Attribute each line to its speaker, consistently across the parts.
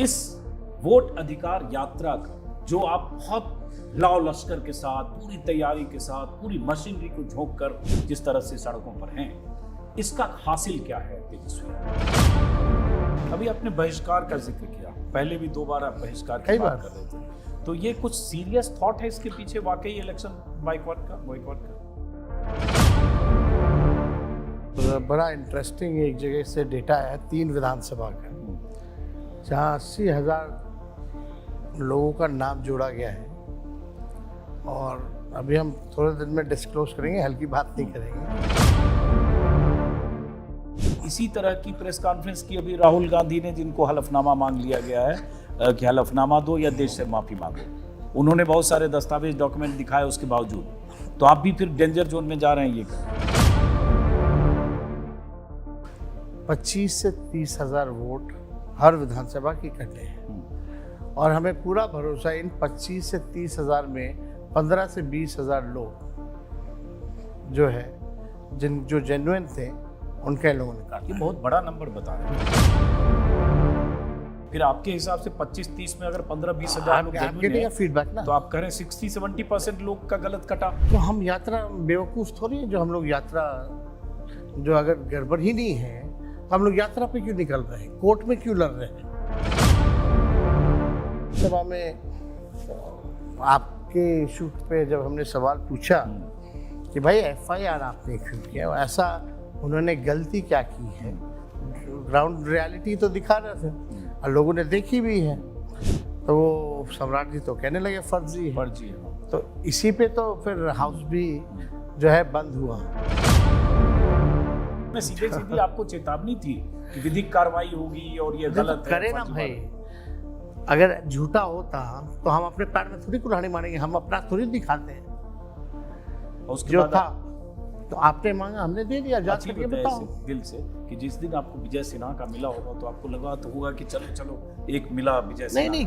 Speaker 1: इस वोट अधिकार यात्रा का जो आप बहुत लाव लश्कर के साथ, पूरी तैयारी के साथ, पूरी मशीनरी को झोंक कर जिस तरह से सड़कों पर हैं, इसका हासिल क्या है तेजस्वी? अभी आपने बहिष्कार का जिक्र किया, पहले भी 2 बार आप बहिष्कार की बात कर रहे थे, तो ये कुछ सीरियस थॉट है इसके पीछे वाकई इलेक्शन बॉयकॉट का?
Speaker 2: बड़ा इंटरेस्टिंग एक जगह से डेटा है 3 विधानसभा का, जहाँ 80,000 लोगों का नाम जोड़ा गया है। और अभी हम थोड़े दिन में डिस्क्लोज करेंगे, हल्की बात नहीं करेंगे।
Speaker 1: इसी तरह की प्रेस कॉन्फ्रेंस की अभी राहुल गांधी ने, जिनको हलफनामा मांग लिया गया है कि हलफनामा दो या देश से माफी मांगो। उन्होंने बहुत सारे दस्तावेज, डॉक्यूमेंट दिखाए, उसके बावजूद तो आप भी फिर डेंजर जोन में जा रहे हैं। ये
Speaker 2: 25 से 30,000 वोट हर विधानसभा की इकट्ठे हैं और हमें पूरा भरोसा इन 25 से 30,000 में 15 से 20,000 लोग जो है जो जेन्युइन थे, उनके लोगों ने काटा।
Speaker 1: ये बहुत बड़ा नंबर बता रहे हैं। फिर आपके हिसाब से 25-30 में अगर 15-20 हजार लोग जेन्युइन हैं,
Speaker 2: फीडबैक ना,
Speaker 1: तो आप करें 60-70% लोग का गलत कटा।
Speaker 2: तो हम यात्रा बेवकूफ़ थोड़ी है जो हम लोग यात्रा, जो अगर गड़बड़ ही नहीं है तो हम लोग यात्रा पे क्यों निकल रहे हैं, कोर्ट में क्यों लड़ रहे हैं? सभा में आपके इशू पे जब हमने सवाल पूछा कि भाई FIR आपने क्यों किया, ऐसा उन्होंने गलती क्या की है, ग्राउंड रियलिटी तो दिखा रहे थे और लोगों ने देखी भी है, तो वो सम्राट जी तो कहने लगे फर्जी है। तो इसी पे तो फिर हाउस भी जो है बंद हुआ।
Speaker 1: मैं सीधी आपको चेतावनी थी कि विधिक कार्रवाई होगी और ये गलत है।
Speaker 2: करे ना भाई, अगर झूठा होता तो हम अपने पैर में थोड़ी कुल्हाड़ी मारेंगे, हम अपना थोड़ी दिखाते हैं।
Speaker 1: उसके
Speaker 2: जो
Speaker 1: बाद
Speaker 2: था तो आपने मांगा, हमने दे दिया। जांच करके बताओ
Speaker 1: दिल से कि जिस दिन आपको विजय सिन्हा का मिला होगा तो आपको लगा तो होगा कि चलो एक मिला विजय सिन्हा।
Speaker 2: नहीं।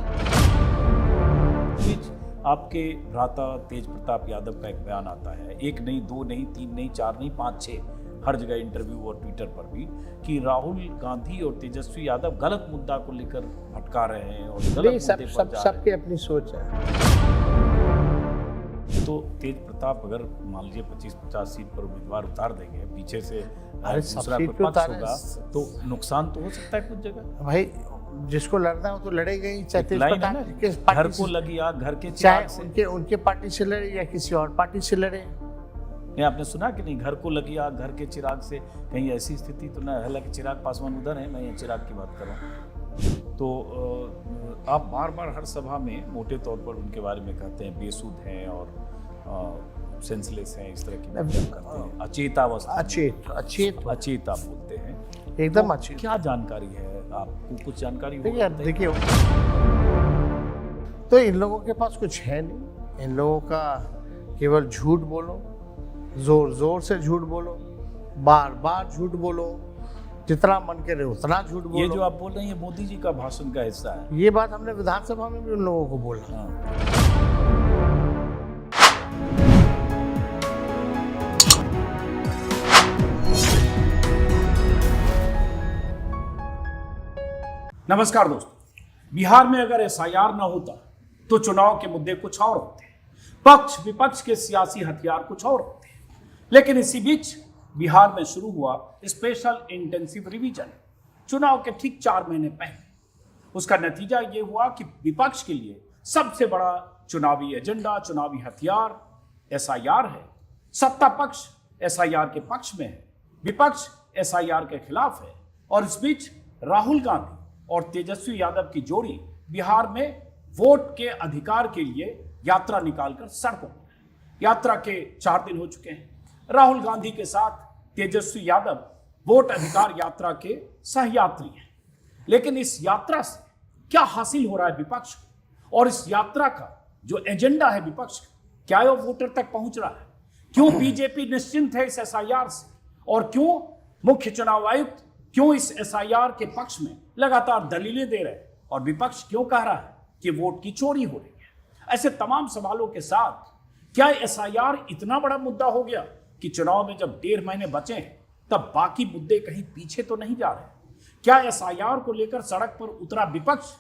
Speaker 1: आपके भ्राता तेज प्रताप यादव का एक बयान आता है, 1 नहीं, 2 नहीं, 3 नहीं, 4 नहीं, 5, 6 हर जगह इंटरव्यू और ट्विटर पर भी, कि राहुल गांधी और तेजस्वी यादव गलत मुद्दा को लेकर भटका रहे हैं और गलत मुद्दे पर जा
Speaker 2: सबकी अपनी सोच है।
Speaker 1: तो तेज प्रताप अगर मान लीजिए 25-50 सीट पर उम्मीदवार उतार देंगे, पीछे से दूसरा कोई पक्ष होगा, तो नुकसान तो हो सकता है कुछ जगह।
Speaker 2: भाई जिसको लड़ना हो तो लड़ेगा ही, चाहे तेज प्रताप
Speaker 1: घर को लगी आग घर के चिराग से,
Speaker 2: चाहे उनके पार्टी से लड़े या किसी और पार्टी से लड़े।
Speaker 1: नहीं, आपने सुना कि नहीं, घर को लगी आग घर के चिराग से, कहीं ऐसी स्थिति तो ना? हालांकि चिराग पासवान उधर है, मैं ये चिराग की बात कर रहा हूँ। तो आप बार हर सभा में मोटे तौर पर उनके बारे में कहते हैं बेसुध हैं और सेंसलेस हैं, इस तरह की बात करते हैं, अचेतावस्था, अचेत आप बोलते हैं,
Speaker 2: एकदम
Speaker 1: तो
Speaker 2: अचेत।
Speaker 1: क्या जानकारी है आपको? कुछ जानकारी
Speaker 2: देखिए, तो इन लोगों के पास कुछ है नहीं। इन लोगों का केवल झूठ बोलो, जोर से झूठ बोलो, बार झूठ बोलो, जितना मन करे उतना झूठ बोलो।
Speaker 1: ये जो आप बोल रहे हैं, ये मोदी जी का भाषण का हिस्सा है।
Speaker 2: ये बात हमने विधानसभा में भी उन लोगों को बोला।
Speaker 1: नमस्कार दोस्तों, बिहार में अगर SIR न होता तो चुनाव के मुद्दे कुछ और होते, पक्ष विपक्ष के सियासी हथियार कुछ और होते। लेकिन इसी बीच बिहार में शुरू हुआ स्पेशल इंटेंसिव रिवीजन चुनाव के ठीक 4 महीने पहले। उसका नतीजा ये हुआ कि विपक्ष के लिए सबसे बड़ा चुनावी एजेंडा, चुनावी हथियार SIR है। सत्ता पक्ष SIR के पक्ष में है, विपक्ष SIR के खिलाफ है। और इस बीच राहुल गांधी और तेजस्वी यादव की जोड़ी बिहार में वोट के अधिकार के लिए यात्रा निकालकर सड़कों पर। यात्रा के 4 दिन हो चुके हैं। राहुल गांधी के साथ तेजस्वी यादव वोट अधिकार यात्रा के सहयात्री हैं। लेकिन इस यात्रा से क्या हासिल हो रहा है विपक्ष को, और इस यात्रा का जो एजेंडा है विपक्ष का, क्या वो वोटर तक पहुंच रहा है? क्यों बीजेपी निश्चिंत है इस SIR से, और क्यों मुख्य चुनाव आयुक्त क्यों इस SIR के पक्ष में लगातार दलीलें दे रहे हैं, और विपक्ष क्यों कह रहा है कि वोट की चोरी हो रही है? ऐसे तमाम सवालों के साथ क्या SIR इतना बड़ा मुद्दा हो गया कि चुनाव में जब 1.5 महीने बचे हैं तब बाकी मुद्दे कहीं पीछे तो नहीं जा रहे? क्या SIR को लेकर सड़क पर उतरा विपक्ष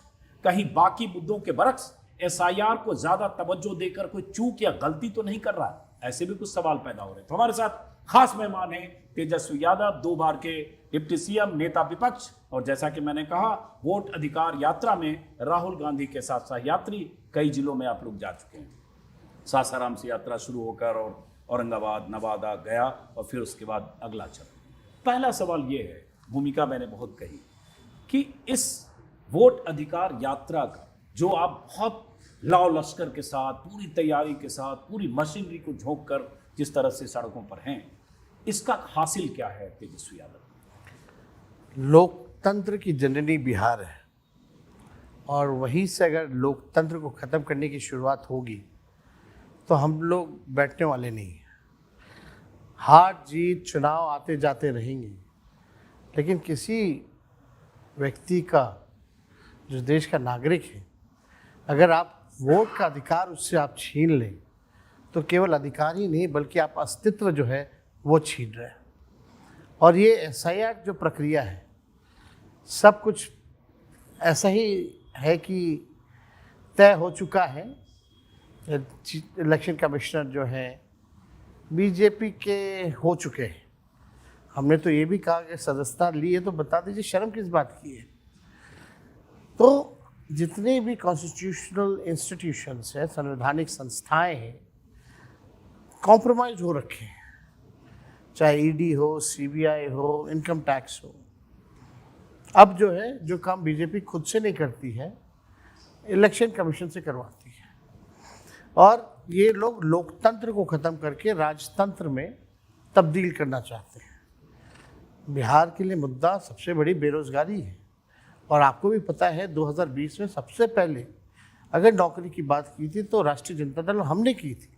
Speaker 1: कहीं बाकी मुद्दों के बरक्स एसआईआर को ज्यादा तवज्जो देकर कोई चूक या गलती तो नहीं कर रहा है? ऐसे भी कुछ सवाल पैदा हो रहे हैं। तो हमारे साथ खास मेहमान हैं तेजस्वी यादव, 2 बार के डिप्टी सीएम, नेता विपक्ष, और जैसा कि मैंने कहा वोट अधिकार यात्रा में राहुल गांधी के साथ सहयात्री। कई जिलों में आप लोग जा चुके हैं, सासाराम से यात्रा शुरू होकर और औरंगाबाद, नवादा, गया और फिर उसके बाद अगला चरण। पहला सवाल ये है, भूमिका मैंने बहुत कही कि इस वोट अधिकार यात्रा का जो आप बहुत लाव लश्कर के साथ, पूरी तैयारी के साथ, पूरी मशीनरी को झोंक कर जिस तरह से सड़कों पर हैं, इसका हासिल क्या है तेजस्वी यादव?
Speaker 2: लोकतंत्र की जननी बिहार है और वहीं से अगर लोकतंत्र को ख़त्म करने की शुरुआत होगी तो हम लोग बैठने वाले नहीं हैं। हार जीत चुनाव आते जाते रहेंगे, लेकिन किसी व्यक्ति का, जो देश का नागरिक है, अगर आप वोट का अधिकार उससे आप छीन लें तो केवल अधिकार ही नहीं बल्कि आप अस्तित्व जो है वो छीन रहे हैं। और ये एसआईआर जो प्रक्रिया है, सब कुछ ऐसा ही है कि तय हो चुका है। इलेक्शन कमिश्नर जो है बीजेपी के हो चुके हैं। हमने तो ये भी कहा कि सदस्यता ली है तो बता दीजिए शर्म किस बात की है। तो जितने भी कॉन्स्टिट्यूशनल इंस्टीट्यूशंस हैं, संवैधानिक संस्थाएं हैं, कॉम्प्रोमाइज हो रखे हैं, चाहे ईडी हो, सीबीआई हो, इनकम टैक्स हो। अब जो है, जो काम बीजेपी खुद से नहीं करती है, इलेक्शन कमीशन से करवाती है। और ये लोग लोकतंत्र को ख़त्म करके राजतंत्र में तब्दील करना चाहते हैं। बिहार के लिए मुद्दा सबसे बड़ी बेरोजगारी है। और आपको भी पता है 2020 में सबसे पहले अगर नौकरी की बात की थी तो राष्ट्रीय जनता दल हमने की थी,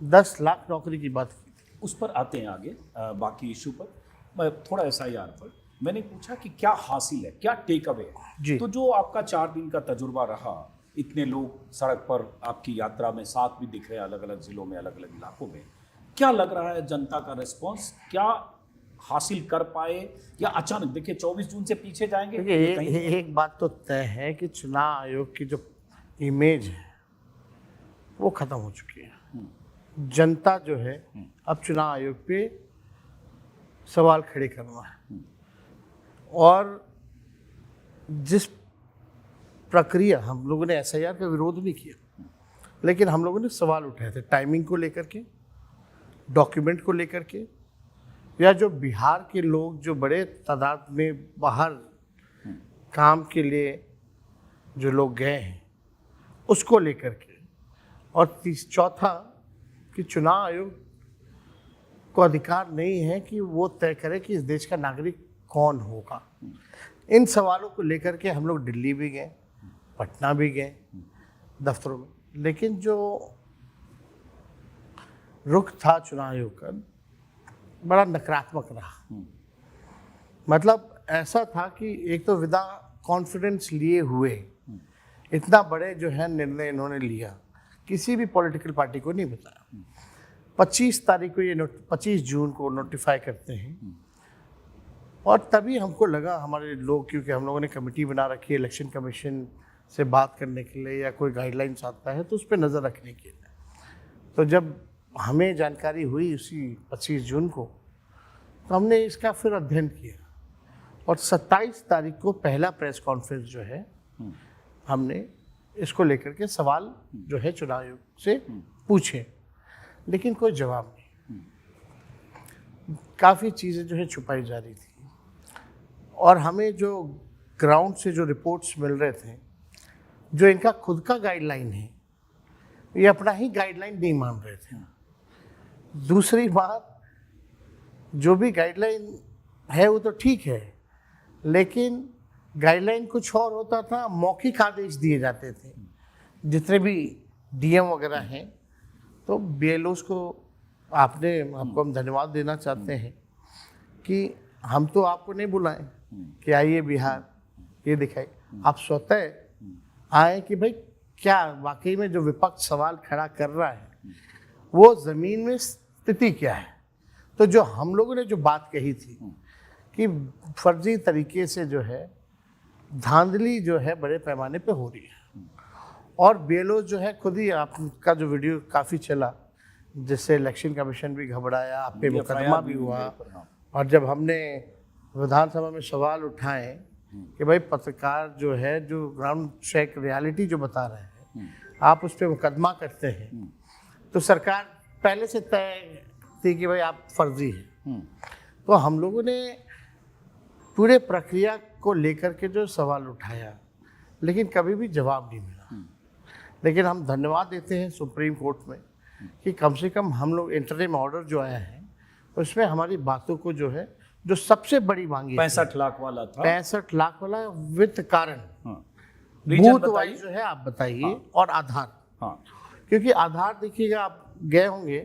Speaker 2: 10 लाख नौकरी की बात की थी।
Speaker 1: उस पर आते हैं आगे, बाकी इशू पर। मैं थोड़ा एसआईआर पर मैंने पूछा कि क्या हासिल है, क्या टेक अवे है? तो जो आपका 4 दिन का तजुर्बा रहा, इतने लोग सड़क पर आपकी यात्रा में साथ भी दिख रहे हैं, अलग अलग जिलों में, अलग अलग इलाकों में, क्या लग रहा है जनता का रिस्पॉन्स? क्या हासिल कर पाए या अचानक? देखिए 24 जून से पीछे जाएंगे।
Speaker 2: एक बात तो तय है कि चुनाव आयोग की जो इमेज है वो खत्म हो चुकी है। जनता जो है अब चुनाव आयोग पे सवाल खड़े कर रहा है। और जिस प्रक्रिया, हम लोगों ने एसआईआर का विरोध नहीं किया, लेकिन हम लोगों ने सवाल उठाए थे टाइमिंग को लेकर के, डॉक्यूमेंट को लेकर के, या जो बिहार के लोग जो बड़े तादाद में बाहर काम के लिए जो लोग गए हैं उसको लेकर के, और चौथा कि चुनाव आयोग को अधिकार नहीं है कि वो तय करे कि इस देश का नागरिक कौन होगा। इन सवालों को लेकर के हम लोग दिल्ली भी गए, पटना भी गए दफ्तरों में, लेकिन जो रुख था चुनाव आयोग का बड़ा नकारात्मक रहा। मतलब ऐसा था कि एक तो विदा कॉन्फिडेंस लिए हुए इतना बड़े जो है निर्णय इन्होंने लिया, किसी भी पॉलिटिकल पार्टी को नहीं बताया। 25 तारीख को ये 25 जून को नोटिफाई करते हैं। और तभी हमको लगा, हमारे लोग, क्योंकि हम लोगों ने कमेटी बना रखी है इलेक्शन कमीशन से बात करने के लिए, या कोई गाइडलाइंस आता है तो उस पर नज़र रखने के लिए। तो जब हमें जानकारी हुई उसी 25 जून को, तो हमने इसका फिर अध्ययन किया और 27 तारीख को पहला प्रेस कॉन्फ्रेंस जो है हमने इसको लेकर के सवाल जो है चुनाव आयोग से पूछे, लेकिन कोई जवाब नहीं। काफ़ी चीज़ें जो है छुपाई जा रही थी। और हमें जो ग्राउंड से जो रिपोर्ट्स मिल रहे थे, जो इनका खुद का गाइडलाइन है, ये अपना ही गाइडलाइन नहीं मान रहे थे। दूसरी बात, जो भी गाइडलाइन है वो तो ठीक है, लेकिन गाइडलाइन कुछ और होता था, मौखिक आदेश दिए जाते थे। जितने भी डीएम वगैरह हैं, तो बीएलओस को आपको हम धन्यवाद देना चाहते हैं कि हम तो आपको नहीं बुलाएं कि आइए बिहार ये दिखाई, आप स्वतः आए कि भाई क्या वाकई में जो विपक्ष सवाल खड़ा कर रहा है वो ज़मीन में स्थिति क्या है। तो जो हम लोगों ने जो बात कही थी कि फर्जी तरीके से जो है धांधली जो है बड़े पैमाने पे हो रही है। और बीएलओ जो है खुद ही, आपका जो वीडियो काफ़ी चला जिससे इलेक्शन कमीशन भी घबराया, आप पे मुकदमा भी हुआ। और जब हमने विधानसभा में सवाल उठाए कि भाई पत्रकार जो है जो ग्राउंड चेक रियलिटी जो बता रहे हैं आप उस पर मुकदमा करते हैं, तो सरकार पहले से तय थी कि भाई आप फर्जी हैं। तो हम लोगों ने पूरे प्रक्रिया को लेकर के जो सवाल उठाया, लेकिन कभी भी जवाब नहीं मिला। लेकिन हम धन्यवाद देते हैं सुप्रीम कोर्ट में कि कम से कम हम लोग इंटरिम ऑर्डर जो आया है उसमें हमारी बातों को जो है, जो सबसे बड़ी मांगी
Speaker 1: 65 लाख वाला था,
Speaker 2: 65 लाख वाला वित्त कारण,
Speaker 1: रीजन
Speaker 2: बूथ वाइज जो है आप बताइए, और आधार। क्योंकि आधार देखिएगा, आप गए होंगे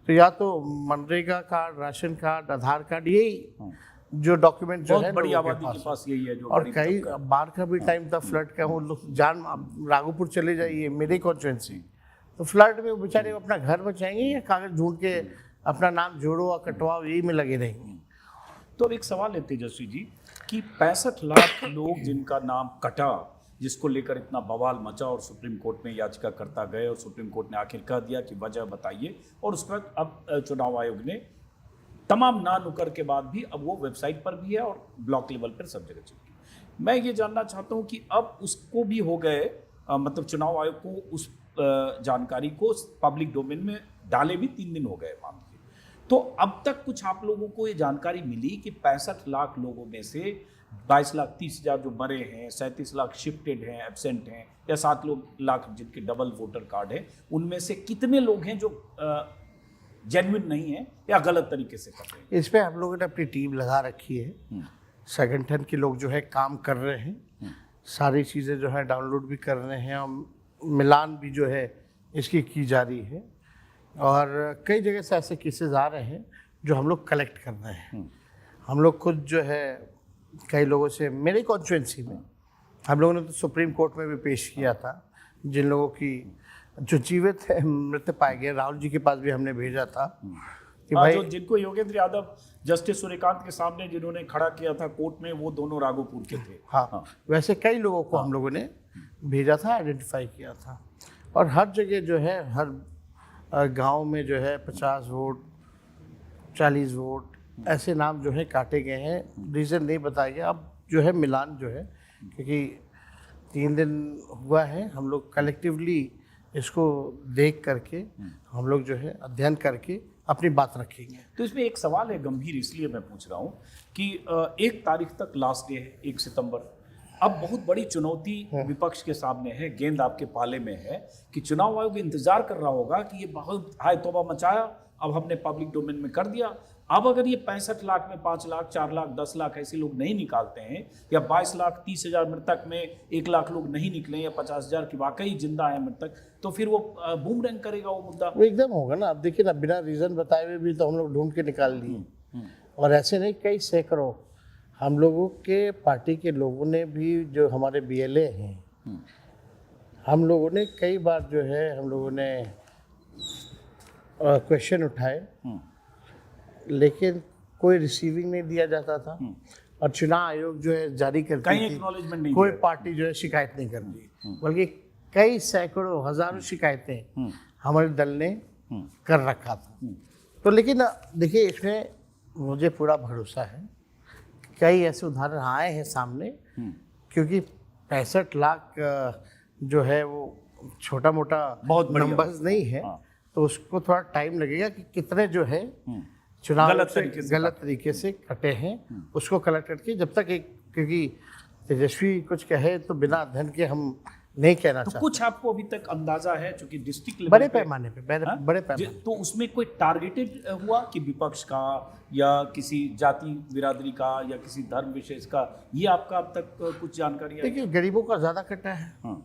Speaker 2: तो या तो मनरेगा कार्ड, राशन कार्ड, आधार कार्ड, यही जो डॉक्यूमेंट जो है
Speaker 1: बड़ी आबादी के पास यही है। जो
Speaker 2: और कई बाढ़ का भी टाइम था, फ्लड का, वो लोग जान, राघोपुर चले जाइए मेरी कॉन्स्टिट्यूंसी, तो फ्लड में वो बेचारे अपना घर बचाएंगे या कागज ढूंढ के अपना नाम जोड़ो और कटवाओ, यही में लगे रहेंगे।
Speaker 1: तो अब एक सवाल है तेजस्वी जी कि 65 लाख लोग जिनका नाम कटा, जिसको लेकर इतना बवाल मचा और सुप्रीम कोर्ट में याचिकाकर्ता गए और सुप्रीम कोर्ट ने आखिर कह दिया कि वजह बताइए, और उसके बाद अब चुनाव आयोग ने तमाम ना नुकर के बाद भी अब वो वेबसाइट पर भी है और ब्लॉक लेवल पर सब जगह चिपकी। मैं ये जानना चाहता हूँ कि अब उसको भी हो गए, मतलब चुनाव आयोग को उस जानकारी को पब्लिक डोमेन में डाले भी 3 दिन हो गए मान लीजिए, तो अब तक कुछ आप लोगों को ये जानकारी मिली कि 65 लाख लोगों में से 22,30,000 जो मरे हैं, 37 लाख शिफ्टेड हैं, एब्सेंट हैं, या 7 लाख जिनके डबल वोटर कार्ड है, उनमें से कितने लोग हैं जो जेन्युइन नहीं है या गलत तरीके से कर रहे हैं?
Speaker 2: इस पे हम लोगों ने अपनी टीम लगा रखी है, संगठन के लोग जो है काम कर रहे हैं, सारी चीज़ें जो है डाउनलोड भी कर रहे हैं और मिलान भी जो है इसकी की जा रही है। और कई जगह से ऐसे केसेस आ रहे हैं जो हम लोग कलेक्ट कर रहे हैं। हम लोग खुद जो है कई लोगों से, मेरी कॉन्स्टिट्यूंसी में हम लोगों ने तो सुप्रीम कोर्ट में भी पेश किया था, जिन लोगों की जो जीवित है मृत पाए गए, राहुल जी के पास भी हमने भेजा था कि भाई
Speaker 1: जो जिनको योगेंद्र यादव जस्टिस सूर्यकांत के सामने जिन्होंने खड़ा किया था कोर्ट में, वो दोनों राघोपुर के थे।
Speaker 2: हाँ, वैसे कई लोगों को हम लोगों ने भेजा था, आइडेंटिफाई किया था। और हर जगह जो है, हर गांव में जो है 50 वोट, 40 वोट ऐसे नाम जो है काटे गए हैं। रीज़न नहीं बताया गया। अब जो है मिलान जो है, क्योंकि 3 दिन हुआ है, हम लोग कलेक्टिवली इसको देख करके हम लोग जो है अध्ययन करके अपनी बात रखेंगे।
Speaker 1: तो इसमें एक सवाल है गंभीर, इसलिए मैं पूछ रहा हूँ कि 1 तारीख तक लास्ट डे है, 1 सितंबर। अब बहुत बड़ी चुनौती विपक्ष के सामने है, गेंद आपके पाले में है कि चुनाव आयोग इंतजार कर रहा होगा कि ये बहुत हाय तौबा मचाया, अब हमने पब्लिक डोमेन में कर दिया। अब अगर ये 65 लाख में 5 लाख, 4 लाख, 10 लाख ऐसे लोग नहीं निकालते हैं, या 22,30,000 मृतक में 1 लाख लोग नहीं निकले, या 50,000 की वाकई जिंदा है मृतक, तो फिर वो बूमरैंग करेगा वो मुद्दा।
Speaker 2: वो एकदम होगा ना। अब देखिए ना, बिना रीज़न बताए हुए भी तो हम लोग ढूंढ के निकाल लिए। और ऐसे नहीं, कई सैकड़ों हम लोगों के पार्टी के लोगों ने भी, जो हमारे बीएलए हैं, हम लोगों ने कई बार जो है हम लोगों ने क्वेश्चन उठाए, लेकिन कोई रिसीविंग नहीं दिया जाता था। और चुनाव आयोग जो है जारी करती थी,
Speaker 1: एक्नॉलेजमेंट नहीं,
Speaker 2: कोई पार्टी जो है शिकायत नहीं करती, बल्कि कई सैकड़ों हजारों शिकायतें हमारे दल ने कर रखा था। तो लेकिन देखिए, इसमें मुझे पूरा भरोसा है, कई ऐसे उदाहरण आए हैं सामने, क्योंकि 65 लाख जो है वो छोटा मोटा
Speaker 1: बहुत
Speaker 2: नंबर्स नहीं है। तो उसको थोड़ा टाइम लगेगा कि कितने जो है चुनाव गलत तरीके से कटे हैं, उसको कलेक्ट करके, जब तक एक, क्योंकि तेजस्वी कुछ कहे तो बिना अध्ययन के हम नहीं कहना चाहते।
Speaker 1: कुछ आपको अभी तक अंदाजा है, चूंकि डिस्ट्रिक्ट लेवल
Speaker 2: बड़े पैमाने पे बड़े पैमाने,
Speaker 1: तो उसमें कोई टारगेटेड हुआ कि विपक्ष का या किसी जाति बिरादरी का या किसी धर्म विशेष का, ये आपका अब तक कुछ जानकारी है?
Speaker 2: देखिए, गरीबों का ज़्यादा कटा है।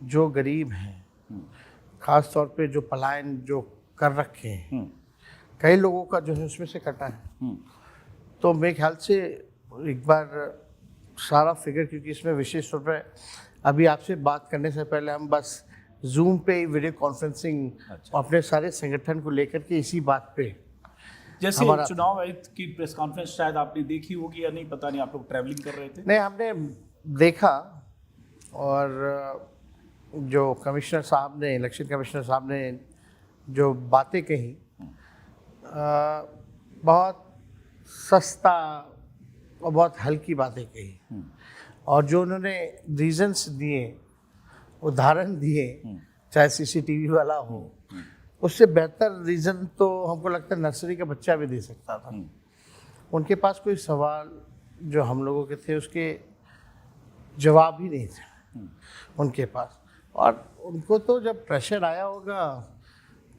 Speaker 2: जो गरीब हैं, खास तौर पे जो पलायन जो कर रखे हैं, कई लोगों का जो है उसमें से कटा है। तो मेरे ख्याल से एक बार सारा फिगर, क्योंकि इसमें विशेष तौर पर अभी आपसे बात करने से पहले हम बस जूम पे वीडियो कॉन्फ्रेंसिंग अपने सारे संगठन को लेकर के इसी बात पे,
Speaker 1: जैसे चुनाव आयुक्त की प्रेस कॉन्फ्रेंस शायद आपने देखी होगी या नहीं, पता नहीं, आप लोग ट्रैवलिंग कर रहे थे।
Speaker 2: नहीं, हमने देखा और जो कमिश्नर साहब ने, इलेक्शन कमिश्नर साहब ने जो बातें कही, बहुत सस्ता और बहुत हल्की बातें कही, और जो उन्होंने रीजंस दिए, उदाहरण दिए, चाहे सीसीटीवी वाला हो, उससे बेहतर रीज़न तो हमको लगता है नर्सरी का बच्चा भी दे सकता था। उनके पास कोई सवाल जो हम लोगों के थे उसके जवाब ही नहीं थे उनके पास। और उनको तो जब प्रेशर आया होगा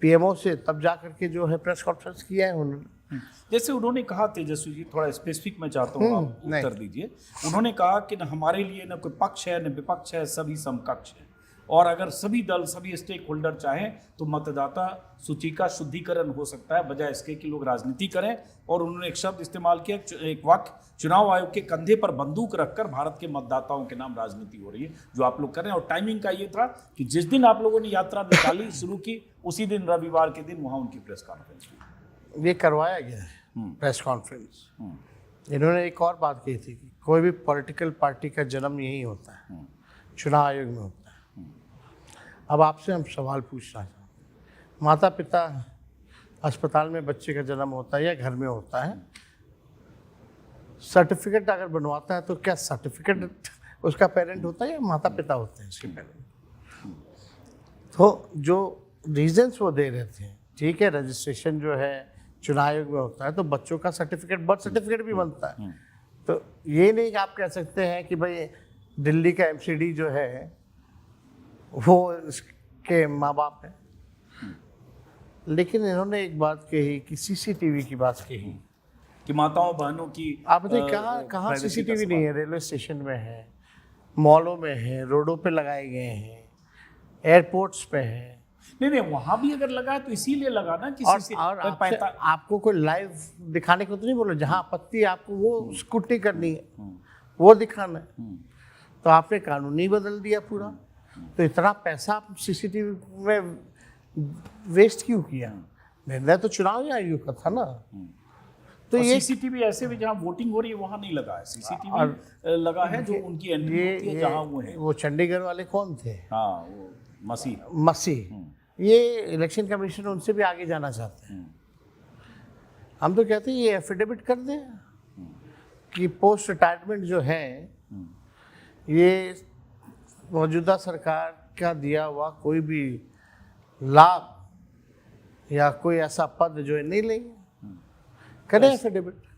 Speaker 2: पीएमओ से, तब जा करके जो है प्रेस कॉन्फ्रेंस किया है उन्होंने।
Speaker 1: जैसे उन्होंने कहा, तेजस्वी जी थोड़ा स्पेसिफिक मैं चाहता हूँ आप उत्तर दीजिए। उन्होंने कहा कि न हमारे लिए न कोई पक्ष है न विपक्ष है, सभी समकक्ष है, और अगर सभी दल, सभी स्टेक होल्डर चाहें तो मतदाता सूची का शुद्धिकरण हो सकता है, बजाय इसके कि लोग राजनीति करें। और उन्होंने एक शब्द इस्तेमाल किया, एक वाक्य, चुनाव आयोग के कंधे पर बंदूक रखकर भारत के मतदाताओं के नाम राजनीति हो रही है, जो आप लोग कर रहे हैं। और टाइमिंग का ये था कि जिस दिन आप लोगों ने यात्रा निकाली, शुरू की, उसी दिन रविवार के दिन वहाँ उनकी प्रेस कॉन्फ्रेंस हुई।
Speaker 2: ये करवाया गया है प्रेस कॉन्फ्रेंस। इन्होंने एक और बात कही थी कि कोई भी पॉलिटिकल पार्टी का जन्म यही होता है, चुनाव आयोग में होता है। अब आपसे हम सवाल पूछना चाहते हैं, माता पिता अस्पताल में बच्चे का जन्म होता है या घर में होता है, सर्टिफिकेट अगर बनवाता है तो क्या सर्टिफिकेट उसका पेरेंट होता है या माता पिता होते हैं उसके पेरेंट? तो जो रीजंस वो दे रहे थे, ठीक है, रजिस्ट्रेशन जो है चुनाव आयोग में होता है तो बच्चों का सर्टिफिकेट, बर्थ सर्टिफिकेट भी बनता है। तो ये नहीं कि आप कह सकते हैं कि भाई दिल्ली का एमसीडी जो है वो इसके माँ बाप हैं। लेकिन इन्होंने एक बात कही कि सीसीटीवी की बात कही
Speaker 1: कि माताओं बहनों की,
Speaker 2: आप बताइए कहाँ सीसीटीवी नहीं है? रेलवे स्टेशन में है, मॉलों में है, रोडों पे लगाए गए हैं, एयरपोर्ट्स पे है।
Speaker 1: नहीं, वहां भी अगर लगा है तो इसीलिए लगा ना कि
Speaker 2: और आपको कोई लाइव दिखाने को तो नहीं बोलो, जहाँ आपत्ति है आपको वो स्कूटी करनी है, वो दिखाना है। तो आपने कानून ही बदल दिया पूरा। तो इतना पैसा आप सीसीटीवी में वेस्ट क्यों किया? निर्णय तो चुनाव आयोग का था ना।
Speaker 1: तो ये सीसीटीवी ऐसे भी जहाँ वोटिंग हो रही है वहाँ नहीं लगा है, सीसीटीवी लगा है जो उनकी एंट्री होती है जहाँ वो है।
Speaker 2: वो चंडीगढ़ वाले कौन थे?
Speaker 1: हाँ, वो मसीह।
Speaker 2: ये इलेक्शन कमीशन उनसे भी आगे जाना चाहते हैं। हम तो कहते हैं ये एफिडेविट कर दें कि पोस्ट रिटायरमेंट जो है ये मौजूदा सरकार का दिया हुआ कोई भी लाभ या कोई ऐसा पद जो है नहीं लेंगे, करें एफिडेविट।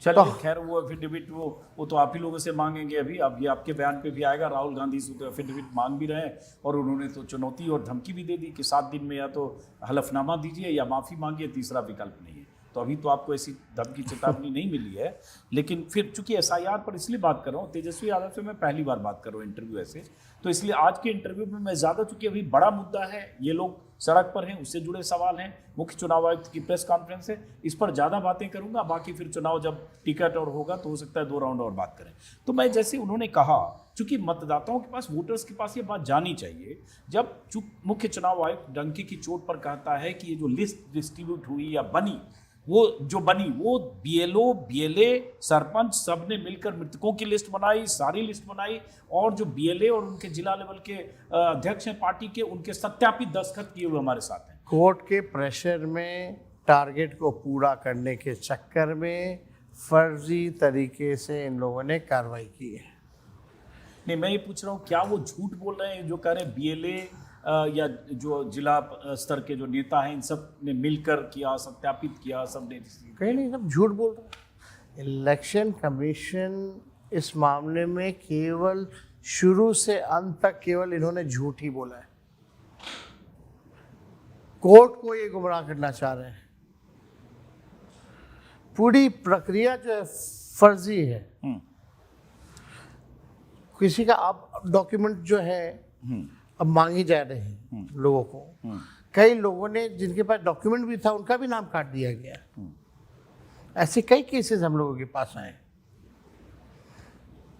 Speaker 1: चलो खैर, वो एफिडेविट वो तो आप ही लोगों से मांगेंगे। अभी अब ये आपके बयान पे भी आएगा, राहुल गांधी से तो एफिडेविट मांग भी रहे हैं, और उन्होंने तो चुनौती और धमकी भी दे दी कि 7 दिन में या तो हलफनामा दीजिए या माफ़ी मांगिए, तीसरा विकल्प नहीं है। तो अभी तो आपको ऐसी धमकी चेतावनी नहीं मिली है। लेकिन फिर चूंकि एसआईआर पर इसलिए बात कर रहा हूँ, तेजस्वी यादव से मैं पहली बार बात कर रहा हूँ इंटरव्यू ऐसे, तो इसलिए आज के इंटरव्यू में मैं ज़्यादा, चूंकि अभी बड़ा मुद्दा है, ये लोग सड़क पर हैं, उससे जुड़े सवाल हैं, मुख्य चुनाव आयुक्त की प्रेस कॉन्फ्रेंस है, इस पर ज़्यादा बातें करूंगा। बाकी फिर चुनाव जब टिकट और होगा तो हो सकता है 2 राउंड और बात करें। तो मैं, जैसे उन्होंने कहा, चूंकि मतदाताओं के पास, वोटर्स के पास ये बात जानी चाहिए, जब मुख्य चुनाव आयुक्त डंके की चोट पर कहता है कि ये जो लिस्ट डिस्ट्रीब्यूट हुई या बनी, वो बीएलओ, बीएलए, सरपंच सब ने मिलकर मृतकों की लिस्ट बनाई, सारी लिस्ट बनाई, और जो बीएलए और उनके जिला लेवल के अध्यक्ष हैं पार्टी के, उनके सत्यापित दस्तखत किए हुए हमारे साथ हैं।
Speaker 2: कोर्ट के प्रेशर में, टारगेट को पूरा करने के चक्कर में फर्जी तरीके से इन लोगों ने कार्रवाई की है।
Speaker 1: नहीं, मैं ये पूछ रहा हूँ, क्या वो झूठ बोल रहे हैं जो कह रहे हैं बीएलए या जो जिला स्तर के जो नेता हैं इन सब ने मिलकर किया, सत्यापित किया, सब ने?
Speaker 2: कहीं नहीं, सब झूठ बोल रहे हैं। इलेक्शन कमीशन इस मामले में केवल शुरू से अंत तक केवल इन्होंने झूठ ही बोला है। कोर्ट को ये गुमराह करना चाह रहे हैं। पूरी प्रक्रिया जो है फर्जी है। किसी का अब डॉक्यूमेंट जो है अब मांगी जा रहे हैं लोगों को। कई लोगों ने जिनके पास डॉक्यूमेंट भी था उनका भी नाम काट दिया गया। ऐसे कई केसेस हम लोगों के पास आए।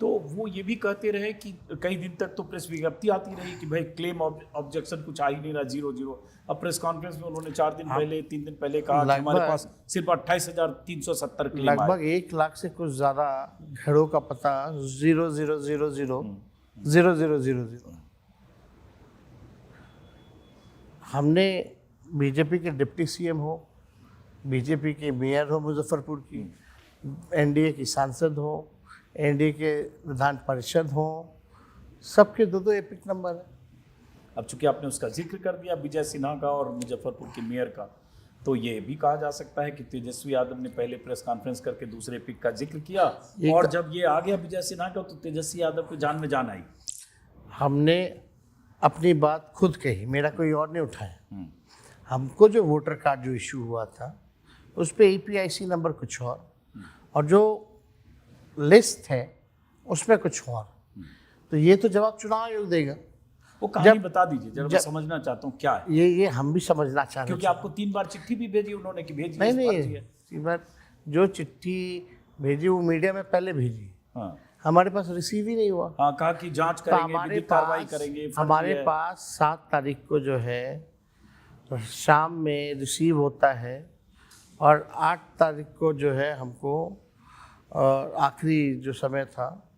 Speaker 1: तो वो ये भी कहते रहे कि कई दिन तक तो प्रेस विज्ञप्ति आती रही कि भाई क्लेम ऑब्जेक्शन कुछ आ ही नहीं रहा, 0-0। अब प्रेस कॉन्फ्रेंस में उन्होंने 4 दिन पहले 3 दिन पहले कहा कि हमारे पास सिर्फ 28,370 क्लेम आए।
Speaker 2: लगभग 1 लाख से कुछ ज्यादा घरों का पता 0,0,0,0,0,0,0,0 हमने बीजेपी के डिप्टी सीएम हो, बीजेपी के मेयर हो मुजफ्फरपुर की, एनडीए की सांसद हो, एनडीए के विधान परिषद हो, सबके 2-2 एपिक नंबर है।
Speaker 1: अब चूंकि आपने उसका जिक्र कर दिया विजय सिन्हा का और मुजफ्फरपुर के मेयर का, तो ये भी कहा जा सकता है कि तेजस्वी यादव ने पहले प्रेस कॉन्फ्रेंस करके दूसरे पिक का जिक्र किया और जब ये आ गया विजय सिन्हा का तो तेजस्वी यादव को जान में जान आई।
Speaker 2: हमने अपनी बात खुद कही, मेरा कोई और नहीं उठाया। हमको जो वोटर कार्ड जो इशू हुआ था उस पर EPIC नंबर कुछ और जो लिस्ट है उसमें कुछ और, तो ये तो जवाब चुनाव आयोग देगा।
Speaker 1: वो कहानी बता दीजिए जरा, मैं समझना चाहता हूँ क्या है।
Speaker 2: ये हम भी समझना चाहते हैं,
Speaker 1: क्योंकि आपको 3 बार चिट्ठी भी भेजी उन्होंने कि भेजी
Speaker 2: नहीं 3 बार जो चिट्ठी भेजी वो मीडिया में पहले भेजी।
Speaker 1: हाँ,
Speaker 2: हमारे पास रिसीव ही नहीं हुआ।
Speaker 1: हाँ, कहा कि जांच करेंगे, विधिक कार्रवाई करेंगे।
Speaker 2: हमारे पास 7 तारीख को जो है शाम में रिसीव होता है और 8 तारीख को जो है हमको आखिरी जो समय था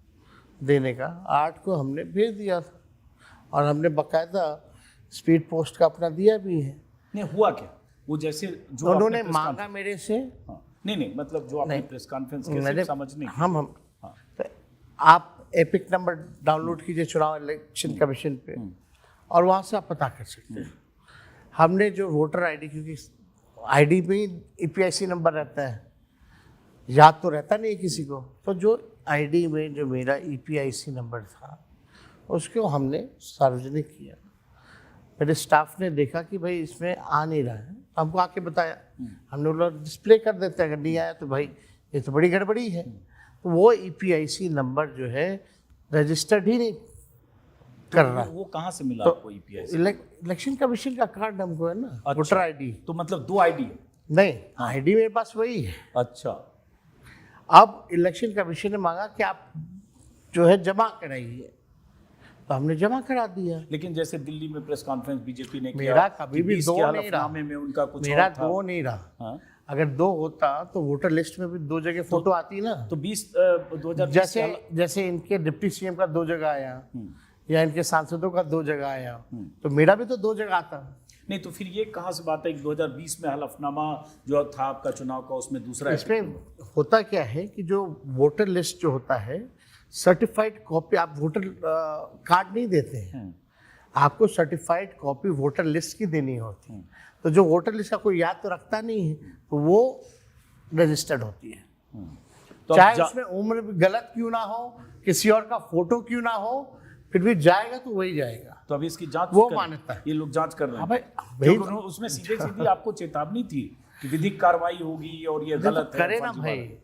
Speaker 2: देने का, 8 को हमने भेज दिया था और हमने बकायदा स्पीड पोस्ट का अपना दिया भी है।
Speaker 1: नहीं हुआ क्या, वो जैसे जो
Speaker 2: उन्होंने मांगा मेरे से।
Speaker 1: हाँ, नहीं मतलब जो आपने प्रेस कॉन्फ्रेंस के समझने
Speaker 2: हम
Speaker 1: हाँ।
Speaker 2: तो आप एपिक नंबर डाउनलोड कीजिए चुनाव इलेक्शन कमीशन पे और वहाँ से आप पता कर सकते हैं। हमने जो वोटर आईडी, क्योंकि आईडी में ही EPIC नंबर रहता है, याद तो रहता नहीं किसी को, तो जो आईडी में जो मेरा EPIC नंबर था उसको हमने सार्वजनिक किया। मेरे स्टाफ ने देखा कि भाई इसमें आ नहीं रहा है, हमको आके बताया, हमने बोला डिस्प्ले कर देते हैं, अगर नहीं आया तो भाई ये तो बड़ी गड़बड़ी है। तो वो EPIC नंबर जो है रजिस्टर्ड ही नहीं कर रहा।
Speaker 1: वो कहाँ से मिला आपको EPIC?
Speaker 2: इलेक्शन कमीशन का कार्ड हमको है ना।
Speaker 1: अच्छा,
Speaker 2: वोटर आईडी।
Speaker 1: तो मतलब 2 आईडी है?
Speaker 2: नहीं, आईडी मेरे पास वही है।
Speaker 1: अच्छा,
Speaker 2: अब इलेक्शन कमीशन ने मांगा कि आप जो है जमा कराइए, तो हमने जमा करा दिया।
Speaker 1: लेकिन जैसे दिल्ली में प्रेस कॉन्फ्रेंस बीजेपी ने किया,
Speaker 2: मेरा कभी भी 2 नहीं रहा,
Speaker 1: में उनका कुछ
Speaker 2: मेरा
Speaker 1: और था।
Speaker 2: 2 नहीं रहा।
Speaker 1: हाँ?
Speaker 2: अगर 2 होता तो वोटर लिस्ट में भी 2 जगह फोटो आती ना।
Speaker 1: तो 2020
Speaker 2: जैसे इनके डिप्टी सीएम का 2 जगह आया या इनके सांसदों का 2 जगह आया, तो मेरा भी तो 2 जगह आता।
Speaker 1: नहीं तो फिर ये कहाँ से बात है कि 2020 में हलफनामा जो था आपका चुनाव का, उसमें दूसरा
Speaker 2: इसमें होता क्या है कि जो वोटर लिस्ट जो होता है, सर्टिफाइड कॉपी, आप वोटर कार्ड नहीं देते हैं, आपको सर्टिफाइड कॉपी वोटर लिस्ट की देनी होती है। तो जो वोटर लिस्ट का कोई याद तो रखता नहीं है, तो वो रजिस्टर्ड होती है।
Speaker 1: तो
Speaker 2: चाहे उसमें उम्र भी गलत क्यों ना हो, किसी और का फोटो क्यों ना हो, फिर भी जाएगा तो वही जाएगा।
Speaker 1: तो अभी इसकी जांच
Speaker 2: वो मान्यता है,
Speaker 1: ये लोग जांच कर रहे हैं।
Speaker 2: भाई
Speaker 1: उसमें सीधी आपको चेतावनी थी कि विधिक कार्रवाई होगी और ये गलत है।
Speaker 2: करे ना भाई,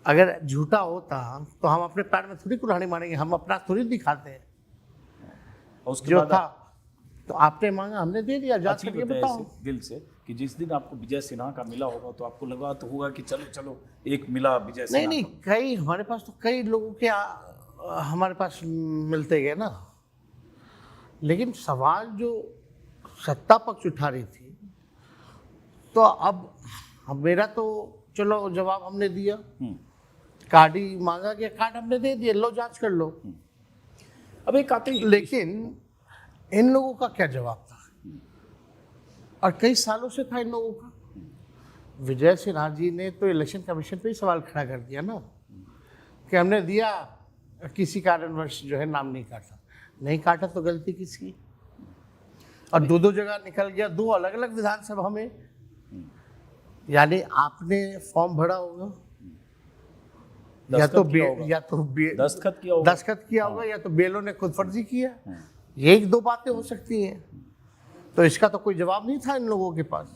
Speaker 2: अगर झूठा होता तो हम अपने पैर में थोड़ी कुल्हाड़ी मारेंगे, हम अपना थोड़ी दिखाते हैं।
Speaker 1: उसके
Speaker 2: जो
Speaker 1: बाद
Speaker 2: था तो आपने मांगा, हमने दे दिया। जांच करके बताओ
Speaker 1: दिल से कि जिस दिन आपको विजय सिन्हा का मिला होगा तो आपको लगा तो होगा कि चलो एक मिला विजय सिन्हा।
Speaker 2: नहीं, कई हमारे पास तो कई लोगों के हमारे पास मिलते गए ना। लेकिन सवाल जो सत्ता पक्ष उठा रही थी, तो अब मेरा तो चलो जवाब हमने दिया, कार्ड ही मांगा गया, कार्ड हमने दे दिया, लो जांच कर लो।
Speaker 1: अब एक आते ही,
Speaker 2: लेकिन इन लोगों का क्या जवाब था, और कई सालों से था इन लोगों का। विजय सिन्हा जी ने तो इलेक्शन कमीशन पे ही सवाल खड़ा कर दिया ना कि हमने दिया, किसी कारणवश जो है नाम नहीं काटा। नहीं काटा तो गलती किसकी? और 2 जगह निकल गया, 2 अलग अलग विधानसभा में। यानी आपने फॉर्म भरा होगा, या तो
Speaker 1: दस्तखत
Speaker 2: किया होगा, या तो बेलो ने खुद फर्जी किया। ये 1-2 बातें हो सकती हैं, तो इसका तो कोई जवाब नहीं था इन लोगों के पास।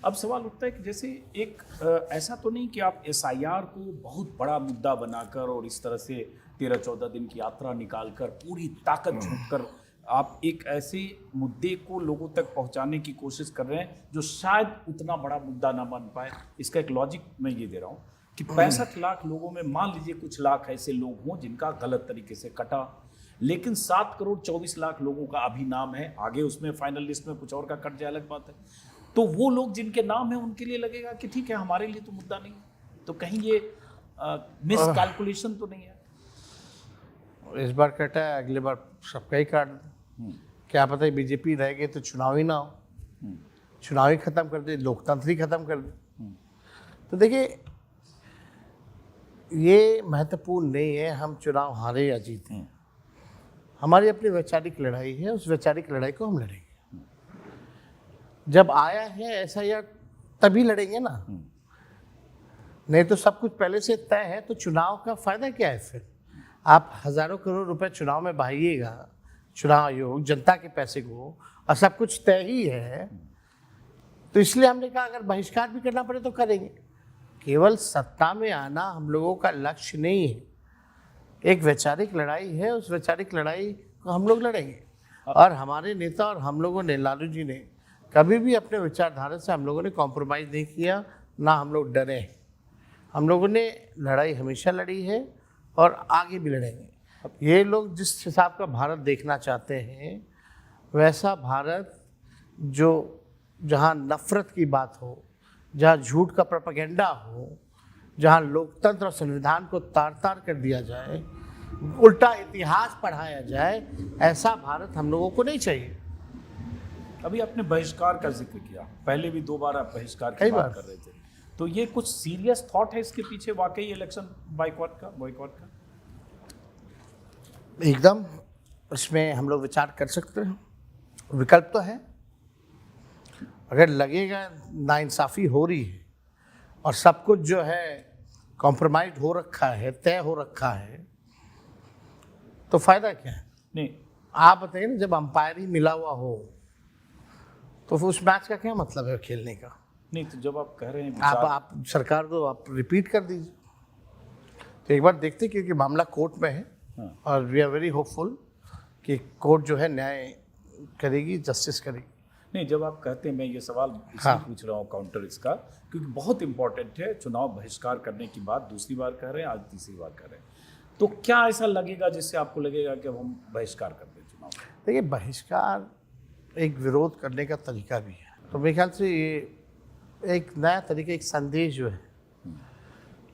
Speaker 1: अब सवाल उठता है कि जैसे एक ऐसा तो नहीं कि आप SIR को बहुत बड़ा मुद्दा बनाकर और इस तरह से 13-14 दिन की यात्रा निकालकर पूरी ताकत झोंककर आप एक ऐसे मुद्दे को लोगों तक पहुंचाने की कोशिश कर रहे हैं जो शायद उतना बड़ा मुद्दा ना बन पाए। इसका एक लॉजिक मैं ये दे रहा हूँ कि 65 लाख लोगों में मान लीजिए कुछ लाख ऐसे लोग हों जिनका गलत तरीके से कटा, लेकिन 7 करोड़ 24 लाख लोगों का अभी नाम है, आगे उसमें फाइनल लिस्ट में कुछ और का कट जाए अलग बात है। तो वो लोग जिनके नाम है उनके लिए लगेगा कि ठीक है हमारे लिए तो मुद्दा नहीं है। तो कहीं ये मिस कैलकुलेशन तो नहीं है?
Speaker 2: इस बार कटा है, अगले बार सबका ही काट दे। क्या पता है बीजेपी रह गई तो चुनाव ही ना हो, चुनाव ही खत्म कर दे, लोकतंत्र ही खत्म कर दे। तो देखिए ये महत्वपूर्ण नहीं है हम चुनाव हारे या जीते, हमारी अपनी वैचारिक लड़ाई है, उस वैचारिक लड़ाई को हम लड़ेंगे। जब आया है ऐसा या तभी लड़ेंगे ना, नहीं तो सब कुछ पहले से तय है तो चुनाव का फायदा क्या है फिर? आप हजारों करोड़ रुपए चुनाव में बहाइएगा, चुनाव आयोग जनता के पैसे को, और सब कुछ तय ही है। तो इसलिए हमने कहा अगर बहिष्कार भी करना पड़े तो करेंगे। केवल सत्ता में आना हम लोगों का लक्ष्य नहीं है, एक वैचारिक लड़ाई है, उस वैचारिक लड़ाई को हम लोग लड़ेंगे। और हमारे नेता और हम लोगों ने, लालू जी ने कभी भी अपने विचारधारा से हम लोगों ने कॉम्प्रोमाइज़ नहीं किया, ना हम लोग डरे। हम लोगों ने लड़ाई हमेशा लड़ी है और आगे भी लड़ेंगे। ये लोग जिस हिसाब का भारत देखना चाहते हैं वैसा भारत जो जहाँ नफ़रत की बात हो, जहाँ झूठ का प्रोपेगेंडा हो, जहाँ लोकतंत्र और संविधान को तार तार कर दिया जाए, उल्टा इतिहास पढ़ाया जाए, ऐसा भारत हम लोगों को नहीं चाहिए।
Speaker 1: अभी आपने बहिष्कार का जिक्र किया, पहले भी 2 बार आप बहिष्कार की बात कर रहे थे, तो ये कुछ सीरियस थॉट है इसके पीछे वाकई इलेक्शन बॉयकॉट का?
Speaker 2: एकदम, इसमें हम लोग विचार कर सकते हैं, विकल्प तो है। अगर लगेगा नाइंसाफ़ी हो रही है और सब कुछ जो है कॉम्प्रोमाइज हो रखा है, तय हो रखा है, तो फायदा क्या है?
Speaker 1: नहीं
Speaker 2: आप बताइए ना, जब अंपायर ही मिला हुआ हो तो फिर उस मैच का क्या मतलब है खेलने का?
Speaker 1: नहीं, तो जब आप कह रहे हैं
Speaker 2: आप सरकार को आप रिपीट कर दीजिए, तो एक बार देखते, क्योंकि मामला कोर्ट में है।
Speaker 1: हाँ।
Speaker 2: और वी आर वेरी होपफुल कि कोर्ट जो है न्याय करेगी, जस्टिस करेगी।
Speaker 1: नहीं, जब आप कहते हैं, मैं ये सवाल इसलिए पूछ रहा हूँ काउंटर इसका, क्योंकि बहुत इंपॉर्टेंट है। चुनाव बहिष्कार करने की बात दूसरी बार कह रहे हैं, आज तीसरी बार कह रहे हैं, तो क्या ऐसा लगेगा जिससे आपको लगेगा कि अब हम बहिष्कार कर दें चुनाव?
Speaker 2: देखिए, बहिष्कार एक विरोध करने का तरीका भी है, तो मेरे ख्याल से ये एक नया तरीका, एक संदेश जो है,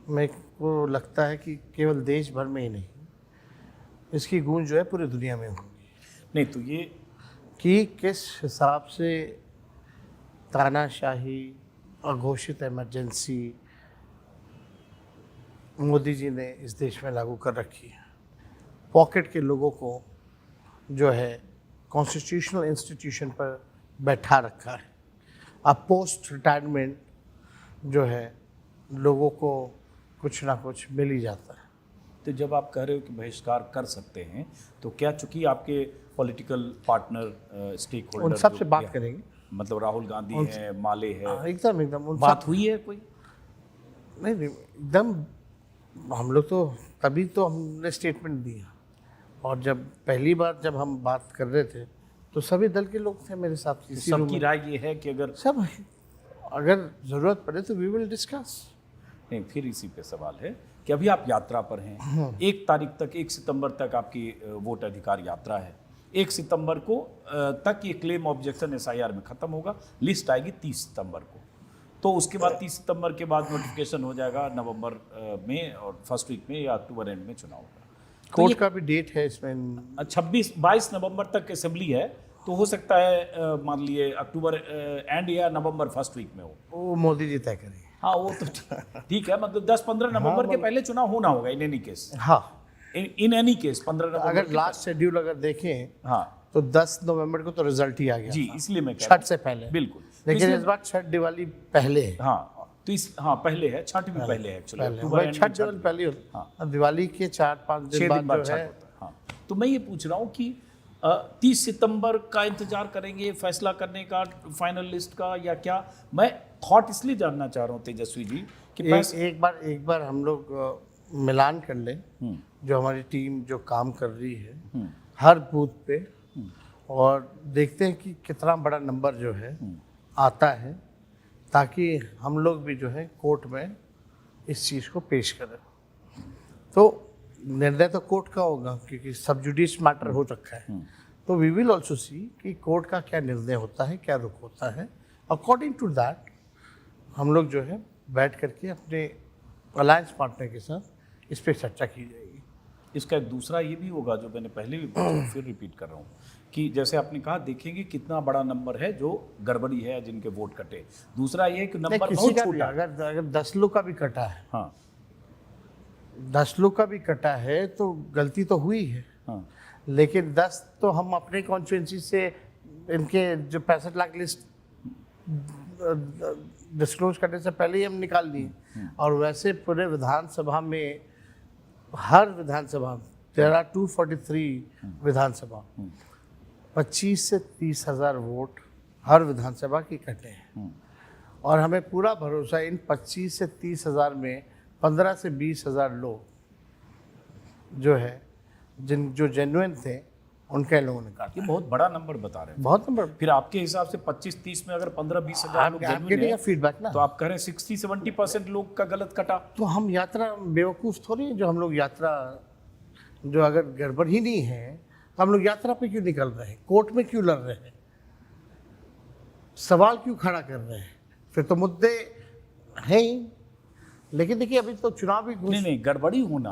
Speaker 2: मेरे को लगता है कि केवल देश भर में ही नहीं, इसकी गूंज जो है पूरी दुनिया में होगी।
Speaker 1: नहीं, तो ये
Speaker 2: कि किस हिसाब से तानाशाही, अघोषित इमरजेंसी मोदी जी ने इस देश में लागू कर रखी है। पॉकेट के लोगों को जो है कॉन्स्टिट्यूशनल इंस्टीट्यूशन पर बैठा रखा है। अब पोस्ट रिटायरमेंट जो है लोगों को कुछ ना कुछ मिल ही जाता है।
Speaker 1: तो जब आप कह रहे हो कि बहिष्कार कर सकते हैं, तो क्या चूंकि आपके पॉलिटिकल पार्टनर स्टेक होल्डर
Speaker 2: उन सब से बात करेंगे,
Speaker 1: मतलब राहुल गांधी है, माले है,
Speaker 2: एकदम उन
Speaker 1: बात हुई है कोई?
Speaker 2: नहीं, एकदम हम लोग तो तभी तो हमने स्टेटमेंट दिया, और जब पहली बार जब हम बात कर रहे थे तो सभी दल के लोग थे मेरे साथ।
Speaker 1: सबकी राय ये है कि
Speaker 2: अगर ज़रूरत पड़े तो वी विल डिस्कस।
Speaker 1: नहीं, फिर इसी पे सवाल है कि अभी आप यात्रा पर हैं, 1 तारीख तक, 1 सितंबर तक आपकी वोट अधिकार यात्रा है। 1 सितंबर को तक ये क्लेम ऑब्जेक्शन SIR में ख़त्म होगा, लिस्ट आएगी 30 सितंबर को। तो उसके बाद 30 सितंबर के बाद नोटिफिकेशन हो जाएगा नवंबर में, और फर्स्ट वीक में या अक्टूबर एंड में चुनाव होगा।
Speaker 2: कोर्ट का भी डेट है इसमें,
Speaker 1: 22 नवंबर तक असेंबली है, तो हो सकता है मान लिए अक्टूबर एंड या नवंबर फर्स्ट वीक में हो।
Speaker 2: वो मोदी जी तय करेंगे।
Speaker 1: हाँ, वो तो ठीक है, मतलब 10-15 नवंबर के पहले चुनाव होना होगा इन एनी केस।
Speaker 2: हाँ,
Speaker 1: इन एनी केस 15 नवंबर
Speaker 2: अगर लास्ट शेड्यूल अगर देखें,
Speaker 1: हाँ,
Speaker 2: तो 10 नवंबर को तो रिजल्ट ही आ गया
Speaker 1: जी, इसलिए मैं कह
Speaker 2: छठ
Speaker 1: रहा हूं।
Speaker 2: से पहले,
Speaker 1: बिल्कुल,
Speaker 2: लेकिन इस बार छठ दिवाली पहले है।
Speaker 1: हाँ, तो पहले है, छठ भी पहले है actually, October and
Speaker 2: Chhath Diwali पहले होती है, दिवाली के 4-5 दिन बाद जो है।
Speaker 1: हाँ, तो मैं ये पूछ रहा हूँ कि 30 सितंबर का इंतजार करेंगे फैसला करने का, फाइनल लिस्ट का, या क्या? मैं थॉट इसलिए जानना चाह रहा हूँ तेजस्वी जी कि
Speaker 2: एक बार हम लोग मिलान कर लें, जो हमारी टीम जो काम कर रही है हर बूथ पे, और देखते हैं कि कितना बड़ा नंबर जो है आता है, ताकि हम लोग भी जो है कोर्ट में इस चीज़ को पेश करें। तो निर्णय तो कोर्ट का होगा क्योंकि सब जुडिस मैटर हो रखा है। तो वी विल ऑल्सो सी कि कोर्ट का क्या निर्णय होता है, क्या रुख होता है। अकॉर्डिंग टू दैट हम लोग जो है बैठ करके अपने अलायंस पार्टनर के साथ इस पर चर्चा की जाएगी।
Speaker 1: इसका एक दूसरा ये भी होगा जो मैंने पहले भी पूछा, फिर रिपीट कर रहा हूँ कि जैसे आपने कहा देखेंगे कितना बड़ा नंबर है जो गड़बड़ी है जिनके वोट कटे। दूसरा ये कि नंबर
Speaker 2: किसी
Speaker 1: बहुत
Speaker 2: का भी
Speaker 1: छोटा है।
Speaker 2: अगर 10 लोग का भी कटा है,
Speaker 1: हाँ
Speaker 2: 10 लोग का भी कटा है तो गलती तो हुई है।
Speaker 1: हाँ
Speaker 2: लेकिन 10 तो हम अपने कॉन्स्टिट्यूंसी से इनके जो 65 लाख लिस्ट डिस्क्लोज करने से पहले ही हम निकाल लिए। और वैसे पूरे विधानसभा में हर विधानसभा देयर आर 243 विधानसभा 25 से 30 हज़ार वोट हर विधानसभा की कटे हैं। और हमें पूरा भरोसा इन 25 से 30 हज़ार में 15 से 20 हज़ार लोग जो है जो जेन्युइन थे उनके लोगों ने काटा।
Speaker 1: ये बहुत बड़ा नंबर बता रहे हैं।
Speaker 2: बहुत नंबर।
Speaker 1: फिर आपके हिसाब से 25-30 में अगर 15-20 हज़ार लोग
Speaker 2: आप
Speaker 1: genuine
Speaker 2: गेटिंग
Speaker 1: हैं,
Speaker 2: फीडबैक ना।
Speaker 1: तो आप कह रहे हैं 60-70% लोग का गलत कटा।
Speaker 2: तो हम यात्रा बेवकूफ़ थोड़ी है जो हम लोग यात्रा जो अगर गड़बड़ ही नहीं है तो हम लोग यात्रा पे क्यों निकल रहे हैं, कोर्ट में क्यों लड़ रहे हैं, सवाल क्यों खड़ा कर रहे हैं? फिर तो मुद्दे हैं ही। लेकिन देखिए अभी तो चुनाव भी
Speaker 1: नहीं गड़बड़ी होना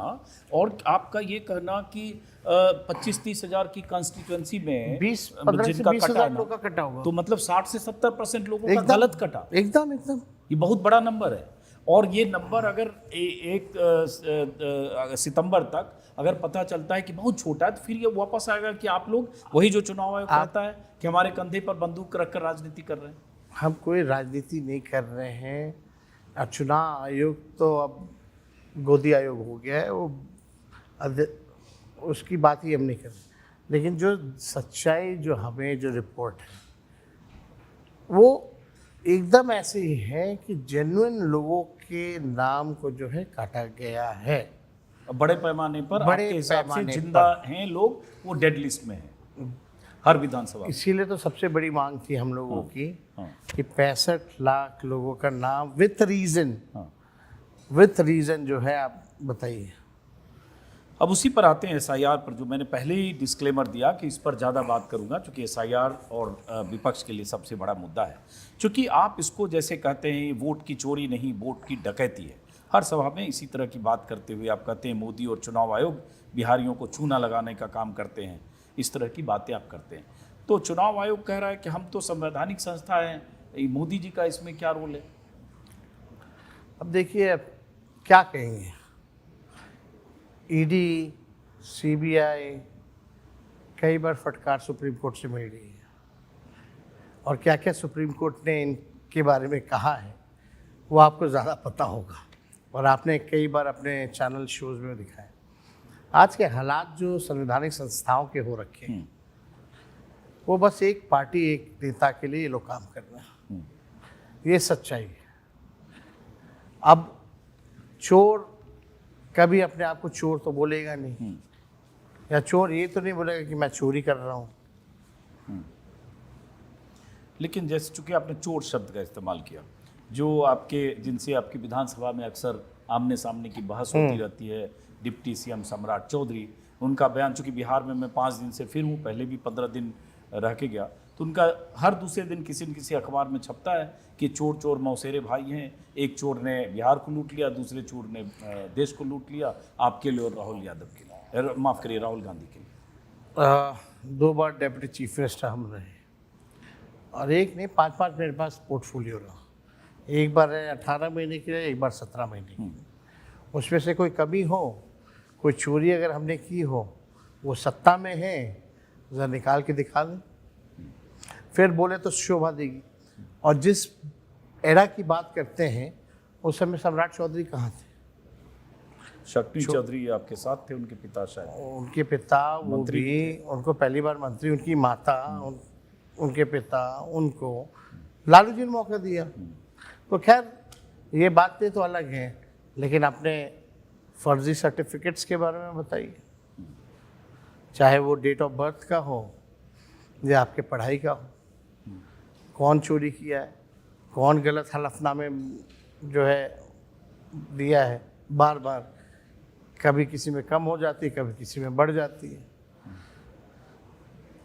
Speaker 1: और आपका ये कहना कि 25-30 हज़ार की कॉन्स्टिट्यूएंसी में
Speaker 2: 15 से
Speaker 1: जिनका
Speaker 2: 20
Speaker 1: कटा
Speaker 2: हज़ार
Speaker 1: ना,
Speaker 2: लोग का कटा होगा।
Speaker 1: तो मतलब 60 से 70% लोगों का
Speaker 2: एकदम
Speaker 1: गलत कटा।
Speaker 2: एकदम
Speaker 1: ये बहुत बड़ा नंबर है। और ये नंबर अगर एक सितंबर तक अगर पता चलता है कि बहुत छोटा है तो फिर ये वापस आएगा कि आप लोग वही जो चुनाव आयोग कहता है कि हमारे कंधे पर बंदूक रखकर राजनीति कर रहे हैं।
Speaker 2: हम कोई राजनीति नहीं कर रहे हैं। अब चुनाव आयोग तो अब गोदी आयोग हो गया है, वो उसकी बात ही हम नहीं कर रहे। लेकिन जो सच्चाई जो हमें जो रिपोर्ट है वो एकदम ऐसे ही है कि जेन्युइन लोगों के नाम को जो है काटा गया है।
Speaker 1: बड़े पैमाने पर
Speaker 2: बड़े
Speaker 1: आपके हिसाब से
Speaker 2: पैमाने
Speaker 1: जिंदा हैं लोग वो डेड लिस्ट में हैं हर विधानसभा।
Speaker 2: इसीलिए तो सबसे बड़ी मांग थी हम लोगों की
Speaker 1: हाँ।
Speaker 2: कि 65 लाख लोगों का नाम विथ रीजन जो है आप बताइए।
Speaker 1: अब उसी पर आते हैं एसआईआर पर, जो मैंने पहले ही डिस्क्लेमर दिया कि इस पर ज़्यादा बात करूंगा क्योंकि एसआईआर और विपक्ष के लिए सबसे बड़ा मुद्दा है। क्योंकि आप इसको जैसे कहते हैं वोट की चोरी नहीं वोट की डकैती है। हर सभा में इसी तरह की बात करते हुए आप कहते हैं मोदी और चुनाव आयोग बिहारियों को चूना लगाने का काम करते हैं, इस तरह की बातें आप करते हैं। तो चुनाव आयोग कह रहा है कि हम तो संवैधानिक संस्था हैं, मोदी जी का इसमें क्या रोल है?
Speaker 2: अब देखिए अब क्या कहेंगे, ईडी सीबीआई कई बार फटकार सुप्रीम कोर्ट से मिल रही है और क्या क्या सुप्रीम कोर्ट ने इनके बारे में कहा है वो आपको ज़्यादा पता होगा और आपने कई बार अपने चैनल शोज में दिखाया। आज के हालात जो संवैधानिक संस्थाओं के हो रखे हैं वो बस एक पार्टी एक नेता के लिए ये लोग काम कर रहे हैं, ये सच्चाई है। अब चोर कभी अपने आप को चोर तो बोलेगा नहीं, या चोर ये तो नहीं बोलेगा कि मैं चोरी कर रहा हूँ।
Speaker 1: लेकिन जैसे चूंकि आपने चोर शब्द का इस्तेमाल किया, जो आपके जिनसे आपकी विधानसभा में अक्सर आमने सामने की बहस होती रहती है, डिप्टी सीएम सम्राट चौधरी, उनका बयान, चूंकि बिहार में मैं 5 दिन से फिर हूँ, पहले भी 15 दिन रह के गया, तो उनका हर दूसरे दिन किसी न किसी अखबार में छपता है कि चोर चोर मौसेरे भाई हैं, एक चोर ने बिहार को लूट लिया, दूसरे चोर ने देश को लूट लिया, आपके लिए और राहुल यादव के लिए, माफ़ करिए राहुल गांधी के लिए।
Speaker 2: 2 बार डेप्यूटी चीफ मिनिस्टर हम रहे और एक नहीं 5-5 मेरे पास पोर्टफोलियो रहा। एक बार 18 महीने के लिए, एक बार 17 महीने की। उसमें से कोई कमी हो, कोई चोरी अगर हमने की हो, वो सत्ता में है ज़रा निकाल के दिखा दें, फिर बोले तो शोभा देगी। और जिस एरा की बात करते हैं उस समय सम्राट चौधरी कहाँ थे?
Speaker 1: शक्ति चौधरी आपके साथ थे, उनके पिता शायद,
Speaker 2: उनके पिता वो भी, उनको पहली बार मंत्री, उनकी माता, उनके पिता, उनको लालू जी ने मौका दिया। तो खैर ये बातें तो अलग हैं, लेकिन अपने फर्जी सर्टिफिकेट्स के बारे में बताइए, चाहे वो डेट ऑफ बर्थ का हो या आपके पढ़ाई का हो, कौन चोरी किया है, कौन गलत हलफनामे जो है दिया है बार बार, कभी किसी में कम हो जाती है, कभी किसी में बढ़ जाती है।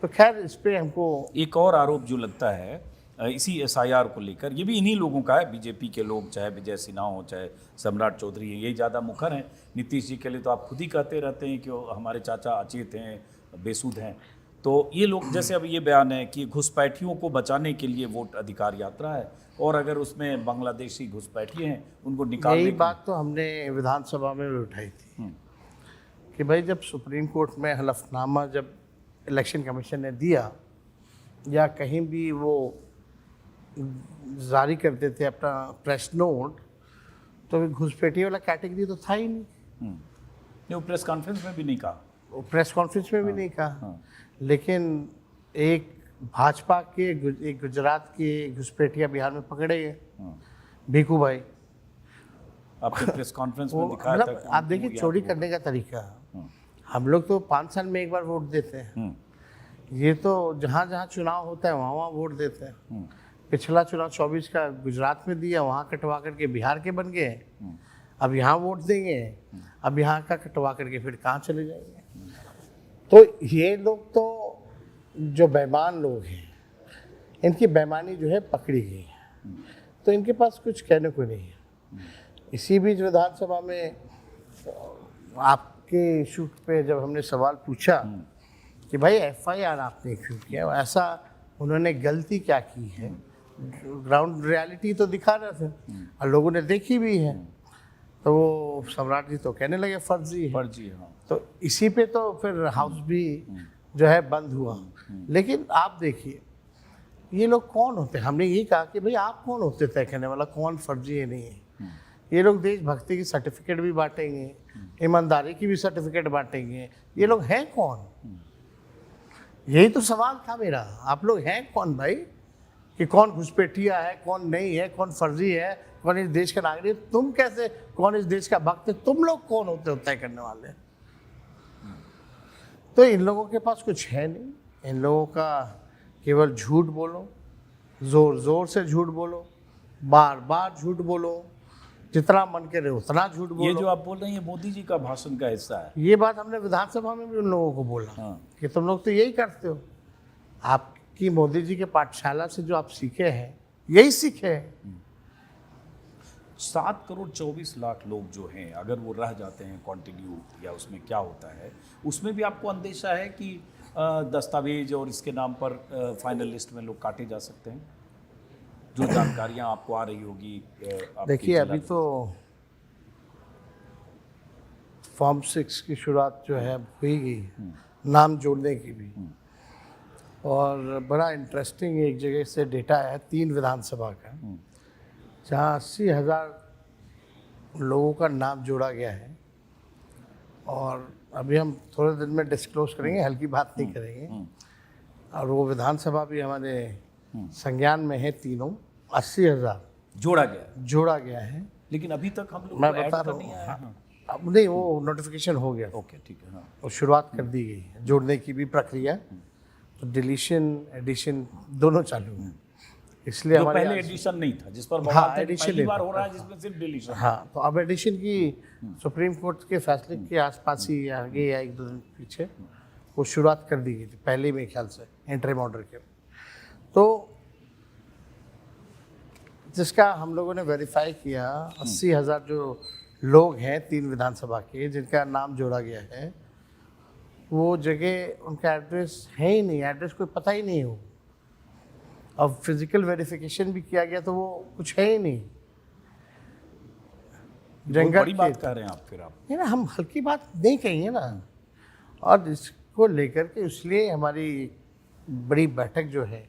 Speaker 2: तो खैर इस पे हमको
Speaker 1: एक और आरोप जो लगता है इसी एसआईआर को लेकर, ये भी इन्हीं लोगों का है, बीजेपी के लोग, चाहे विजय सिन्हा हो, चाहे सम्राट चौधरी है, यही ज़्यादा मुखर हैं। नीतीश जी के लिए तो आप खुद ही कहते रहते हैं कि वो हमारे चाचा अचेत हैं, बेसुध हैं। तो ये लोग, जैसे अब ये बयान है कि घुसपैठियों को बचाने के लिए वोट अधिकार यात्रा है, और अगर उसमें बांग्लादेशी घुसपैठी हैं उनको निकालने
Speaker 2: यही
Speaker 1: की-
Speaker 2: बात तो हमने विधानसभा में भी उठाई थी कि भाई जब सुप्रीम कोर्ट में हलफनामा जब इलेक्शन कमीशन ने दिया या कहीं भी वो जारी करते थे अपना प्रेस नोट, तो घुसपैठी वाला कैटेगरी तो था ही नहीं।
Speaker 1: नहीं, वो प्रेस कॉन्फ्रेंस में भी नहीं कहा।
Speaker 2: वो प्रेस कॉन्फ्रेंस में भी नहीं कहा। लेकिन एक भाजपा के एक गुजरात के घुसपैठिया बिहार में पकड़े गए, भीखू भाई।
Speaker 1: आपने प्रेस कॉन्फ्रेंस में
Speaker 2: वो
Speaker 1: दिखाया
Speaker 2: मतलब
Speaker 1: था।
Speaker 2: आप देखिए चोरी करने का तरीका, हम लोग तो 5 साल में एक बार वोट देते हैं, ये तो जहाँ जहाँ चुनाव होता है वहाँ वहाँ वोट देते हैं। पिछला चुनाव 24 का गुजरात में दिया, वहाँ कटवा करके बिहार के बन गए, अब यहाँ वोट देंगे, अब यहाँ का कटवा करके फिर कहाँ चले जाएंगे। तो ये लोग तो जो बेईमान लोग हैं, इनकी बेईमानी जो है पकड़ी गई है, तो इनके पास कुछ कहने को नहीं है। इसी बीच विधानसभा में आपके इशू पे जब हमने सवाल पूछा कि भाई एफआईआर आपने क्यों किया, ऐसा उन्होंने गलती क्या की है, ग्राउंड रियलिटी तो दिखा रहे थे और लोगों ने देखी भी है, तो वो सम्राट जी तो कहने लगे फर्जी है।
Speaker 1: फर्जी, हाँ।
Speaker 2: तो इसी पे तो फिर हाउस भी जो है बंद हुआ। लेकिन आप देखिए ये लोग कौन होते हैं, हमने ये कहा कि भाई आप कौन होते तय करने वाला कौन फर्जी है नहीं है। ये लोग देशभक्ति की सर्टिफिकेट भी बांटेंगे, ईमानदारी की भी सर्टिफिकेट बांटेंगे, ये लोग हैं कौन? यही तो सवाल था मेरा, आप लोग हैं कौन भाई, कि कौन घुसपैठिया है, कौन नहीं है, कौन फर्जी है, कौन इस देश का नागरिक, तुम कैसे, कौन इस देश का भक्त है, तुम लोग कौन होते हो तय करने वाले? तो इन लोगों के पास कुछ है नहीं, इन लोगों का केवल झूठ बोलो, जोर जोर से झूठ बोलो, बार बार झूठ बोलो, जितना मन करे उतना झूठ बोलो।
Speaker 1: ये जो आप बोल रहे हैं ये मोदी जी का भाषण का हिस्सा है।
Speaker 2: ये बात हमने विधानसभा में भी उन लोगों को बोला कि तुम लोग तो यही करते हो, आपकी मोदी जी के पाठशाला से जो आप सीखे हैं यही सीखे हैं।
Speaker 1: 7 करोड़ 24 लाख लोग जो हैं, अगर वो रह जाते हैं कंटिन्यू, या उसमें क्या होता है, उसमें भी आपको अंदेशा है कि दस्तावेज और इसके नाम पर फाइनल लिस्ट में लोग काटे जा सकते हैं? जो जानकारियां आपको आ रही होगी
Speaker 2: देखिए अभी तो फॉर्म 6 की शुरुआत जो है हुई गई, नाम जोड़ने की भी, और बड़ा इंटरेस्टिंग एक जगह से डेटा है 3 विधानसभा का, जहाँ 80,000 लोगों का नाम जोड़ा गया है। और अभी हम थोड़े दिन में डिस्क्लोज करेंगे, हल्की बात नहीं करेंगे, और वो विधानसभा भी हमारे संज्ञान में है, तीनों 80,000 जोड़ा गया है।
Speaker 1: लेकिन अभी तक हम लोग
Speaker 2: मैं
Speaker 1: को ऐड
Speaker 2: बता
Speaker 1: तो
Speaker 2: रहा
Speaker 1: नहीं
Speaker 2: हूँ,
Speaker 1: आया।
Speaker 2: हाँ, अब नहीं, वो नोटिफिकेशन हो गया,
Speaker 1: ओके, ठीक है, हाँ।
Speaker 2: वो शुरुआत कर दी गई है, जोड़ने की भी प्रक्रिया, तो डिलीशन एडिशन दोनों चालू हैं, इसलिए
Speaker 1: जो
Speaker 2: हमारे
Speaker 1: पहले
Speaker 2: यहाँ-
Speaker 1: एडिशन नहीं था, जिस पर
Speaker 2: हाँ,
Speaker 1: बवाल था कि
Speaker 2: एडिशन
Speaker 1: पहली
Speaker 2: नहीं
Speaker 1: बार
Speaker 2: था।
Speaker 1: हो रहा है जिसमें सिर्फ डिलीशन।
Speaker 2: हाँ, तो अब एडिशन की सुप्रीम कोर्ट के फैसले के आसपास ही आगे या 1-2 दिन पीछे वो शुरुआत कर दी गई थी, पहले मेरे ख्याल से इंटरिम ऑर्डर के। तो जिसका हम लोगों ने वेरीफाई किया, 80,000 जो लोग हैं 3 विधानसभा के जिनका नाम जोड़ा गया है, वो जगह उनका एड्रेस है ही नहीं, एड्रेस कोई पता ही नहीं हो। अब फिजिकल वेरिफिकेशन भी किया गया तो वो कुछ है ही नहीं,
Speaker 1: बहुत बड़ी बात कह रहे हैं आप, फिर आप
Speaker 2: है ना, हम हल्की बात नहीं कहेंगे ना। और इसको लेकर के इसलिए हमारी बड़ी बैठक जो है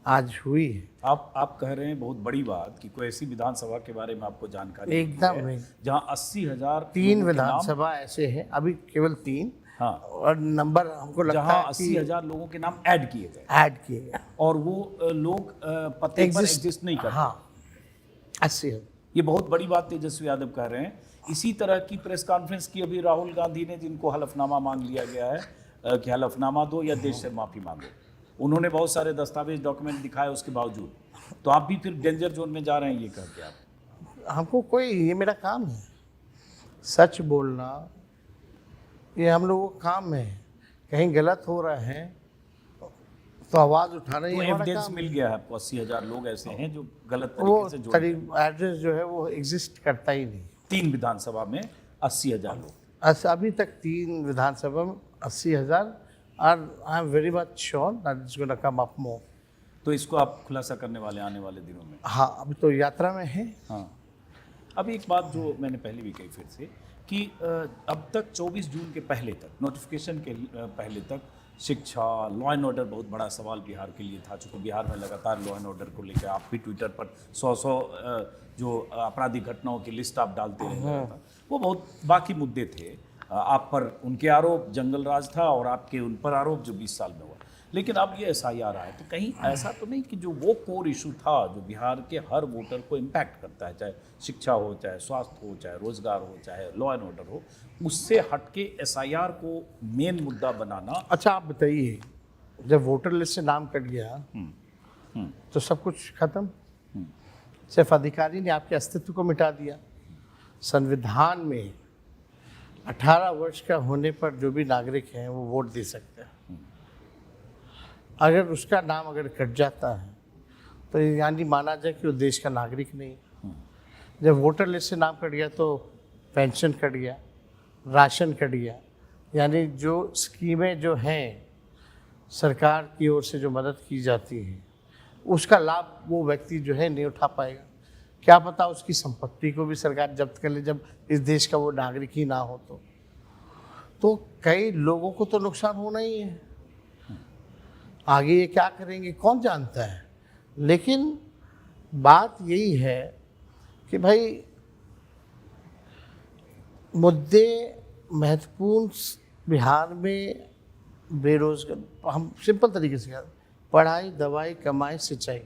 Speaker 2: आज हुई है।
Speaker 1: आप कह रहे हैं बहुत बड़ी बात कि कोई ऐसी विधानसभा के बारे में आपको जानकारी
Speaker 2: एकदम
Speaker 1: है
Speaker 2: नहीं।
Speaker 1: जहां 80,000
Speaker 2: 3 विधानसभा ऐसे हैं, अभी केवल 3,
Speaker 1: हाँ,
Speaker 2: और नंबर हमको लगता
Speaker 1: जहां
Speaker 2: है कि
Speaker 1: 80,000 लोगों के नाम ऐड किए गए,
Speaker 2: ऐड किए गए,
Speaker 1: और वो लोग पते पर एग्जिस्ट नहीं करते।
Speaker 2: हाँ, 80,000।
Speaker 1: ये बहुत बड़ी बात तेजस्वी यादव कह रहे हैं। इसी तरह की प्रेस कॉन्फ्रेंस की अभी राहुल गांधी ने, जिनको हलफनामा मांग लिया गया है कि हलफनामा दो या देश से माफी मांगो, उन्होंने बहुत सारे दस्तावेज डॉक्यूमेंट दिखाए, उसके बावजूद तो आप भी फिर डेंजर जोन में जा रहे हैं ये कह के। आप
Speaker 2: हमको कोई, ये मेरा काम है, सच बोलना ये हम लोगों का काम है। कहीं गलत हो रहा है तो आवाज़ उठाना ही
Speaker 1: तो
Speaker 2: हमारा
Speaker 1: एविडेंस
Speaker 2: काम
Speaker 1: मिल गया है आपको? 80,000 लोग ऐसे हैं जो गलत
Speaker 2: है। वो
Speaker 1: तरीके से जोड़े हैं।
Speaker 2: एड्रेस जो है वो एग्जिस्ट करता ही नहीं।
Speaker 1: 3 विधानसभा में 80,000 लोग।
Speaker 2: अभी तक 3 विधानसभा में 80,000, और I am very much sure that is gonna come up more.
Speaker 1: तो इसको आप खुलासा करने वाले आने वाले दिनों में?
Speaker 2: हाँ, अभी तो यात्रा में है।
Speaker 1: हाँ। अब एक बात जो मैंने पहले भी कही फिर से कि अब तक 24 जून के पहले तक, नोटिफिकेशन के पहले तक शिक्षा, लॉ एंड ऑर्डर बहुत बड़ा सवाल बिहार के लिए था। चूँकि बिहार में लगातार लॉ एंड ऑर्डर को लेकर आप भी ट्विटर पर 100 जो आपराधिक घटनाओं की लिस्ट आप डालते रहे था, वो बहुत बाकी मुद्दे थे। आप पर उनके आरोप, जंगल राज था, और आपके उन पर आरोप जो 20 साल में हुआ। लेकिन अब ये SIR आया तो कहीं ऐसा तो नहीं कि जो वो कोर इशू था जो बिहार के हर वोटर को इम्पैक्ट करता है, चाहे शिक्षा हो, चाहे स्वास्थ्य हो, चाहे रोजगार हो, चाहे लॉ एंड ऑर्डर हो, उससे हटके SIR को मेन मुद्दा बनाना?
Speaker 2: अच्छा, आप बताइए, जब वोटर लिस्ट से नाम कट गया तो सब कुछ खत्म? सिर्फ अधिकारी ने आपके अस्तित्व को मिटा दिया। संविधान में 18 वर्ष का होने पर जो भी नागरिक हैं वो वोट दे सकते हैं। अगर उसका नाम अगर कट जाता है तो यानी माना जाए कि वो देश का नागरिक नहीं। जब वोटर लिस्ट से नाम कट गया तो पेंशन कट गया, राशन कट गया, यानी जो स्कीमें जो हैं सरकार की ओर से जो मदद की जाती है उसका लाभ वो व्यक्ति जो है नहीं उठा पाएगा। क्या पता उसकी संपत्ति को भी सरकार जब्त कर ले जब इस देश का वो नागरिक ही ना हो तो कई लोगों को तो नुकसान होना ही है। आगे ये क्या करेंगे कौन जानता है। लेकिन बात यही है कि भाई मुद्दे महत्वपूर्ण बिहार में बेरोजगार, हम सिंपल तरीके से कहते हैं, पढ़ाई, दवाई, कमाई, सिंचाई,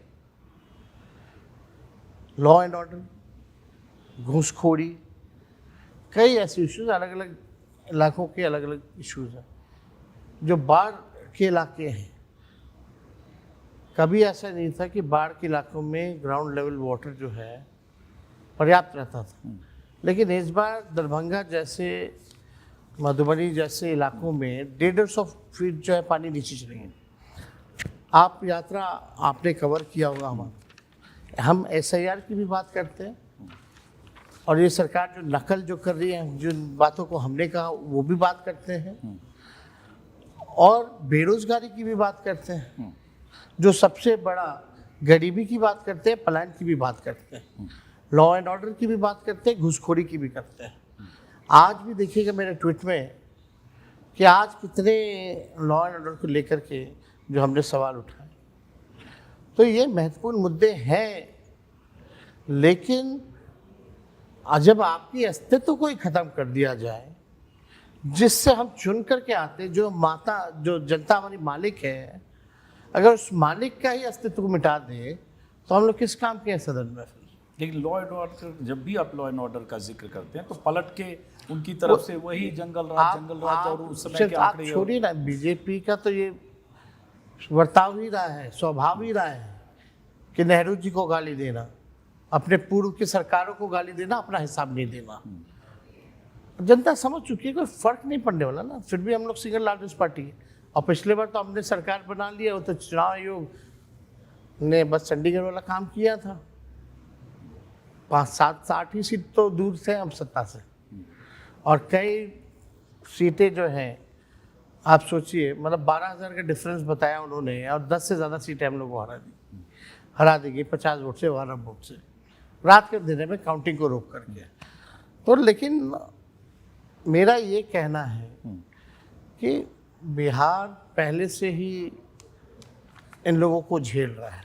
Speaker 2: लॉ एंड ऑर्डर, घूसखोरी, कई ऐसे इश्यूज, अलग अलग इलाकों के अलग अलग इश्यूज हैं। जो बाढ़ के इलाके हैं, कभी ऐसा नहीं था कि बाढ़ के इलाकों में ग्राउंड लेवल वाटर जो है पर्याप्त रहता था, लेकिन इस बार दरभंगा जैसे, मधुबनी जैसे इलाकों में 150 फीट जो है पानी नीचे चले गए। आप यात्रा आपने कवर किया होगा हमारा, हम SIR की भी बात करते हैं और ये सरकार जो नकल जो कर रही है, जिन बातों को हमने कहा वो भी बात करते हैं, और बेरोजगारी की भी बात करते हैं, जो सबसे बड़ा गरीबी की बात करते हैं, पलायन की भी बात करते हैं, लॉ एंड ऑर्डर की भी बात करते हैं, घूसखोरी की भी करते हैं। आज भी देखिएगा मेरे ट्वीट में कि आज कितने लॉ एंड ऑर्डर को लेकर के जो हमने सवाल उठाए। तो ये महत्वपूर्ण मुद्दे हैं, लेकिन जब आपकी अस्तित्व को ही खत्म कर दिया जाए, जिससे हम चुन करके आते, जो जनता हमारी मालिक है, अगर उस मालिक का ही अस्तित्व को मिटा दे तो हम लोग किस काम के हैं सदन में?
Speaker 1: लेकिन लॉ एंड ऑर्डर, जब भी आप लॉ एंड ऑर्डर का जिक्र करते हैं तो पलट के उनकी तरफ से वही जंगल राज और उस समय के आंकड़े।
Speaker 2: छोड़िए ना, बीजेपी का तो ये वर्ताव ही रहा है, स्वभाव ही रहा है कि नेहरू जी को गाली देना, अपने पूर्व की सरकारों को गाली देना, अपना हिसाब नहीं देना। जनता समझ चुकी है, कोई फर्क नहीं पड़ने वाला ना। फिर भी हम लोग सिंगल लार्जेस्ट पार्टी है, और पिछले बार तो हमने सरकार बना लिया, वो तो चुनाव आयोग ने बस चंडीगढ़ वाला काम किया था। 5, 7, 8 ही सीट तो दूर थे हम सत्ता से, और कई सीटें जो हैं आप सोचिए, मतलब 12,000 का डिफरेंस बताया उन्होंने, और 10 से ज़्यादा सीटें हम लोग को हरा दी गई, 50 वोट से, 12 वोट से, रात के दिन में काउंटिंग को रोक करके। तो लेकिन मेरा ये कहना है कि बिहार पहले से ही इन लोगों को झेल रहा है।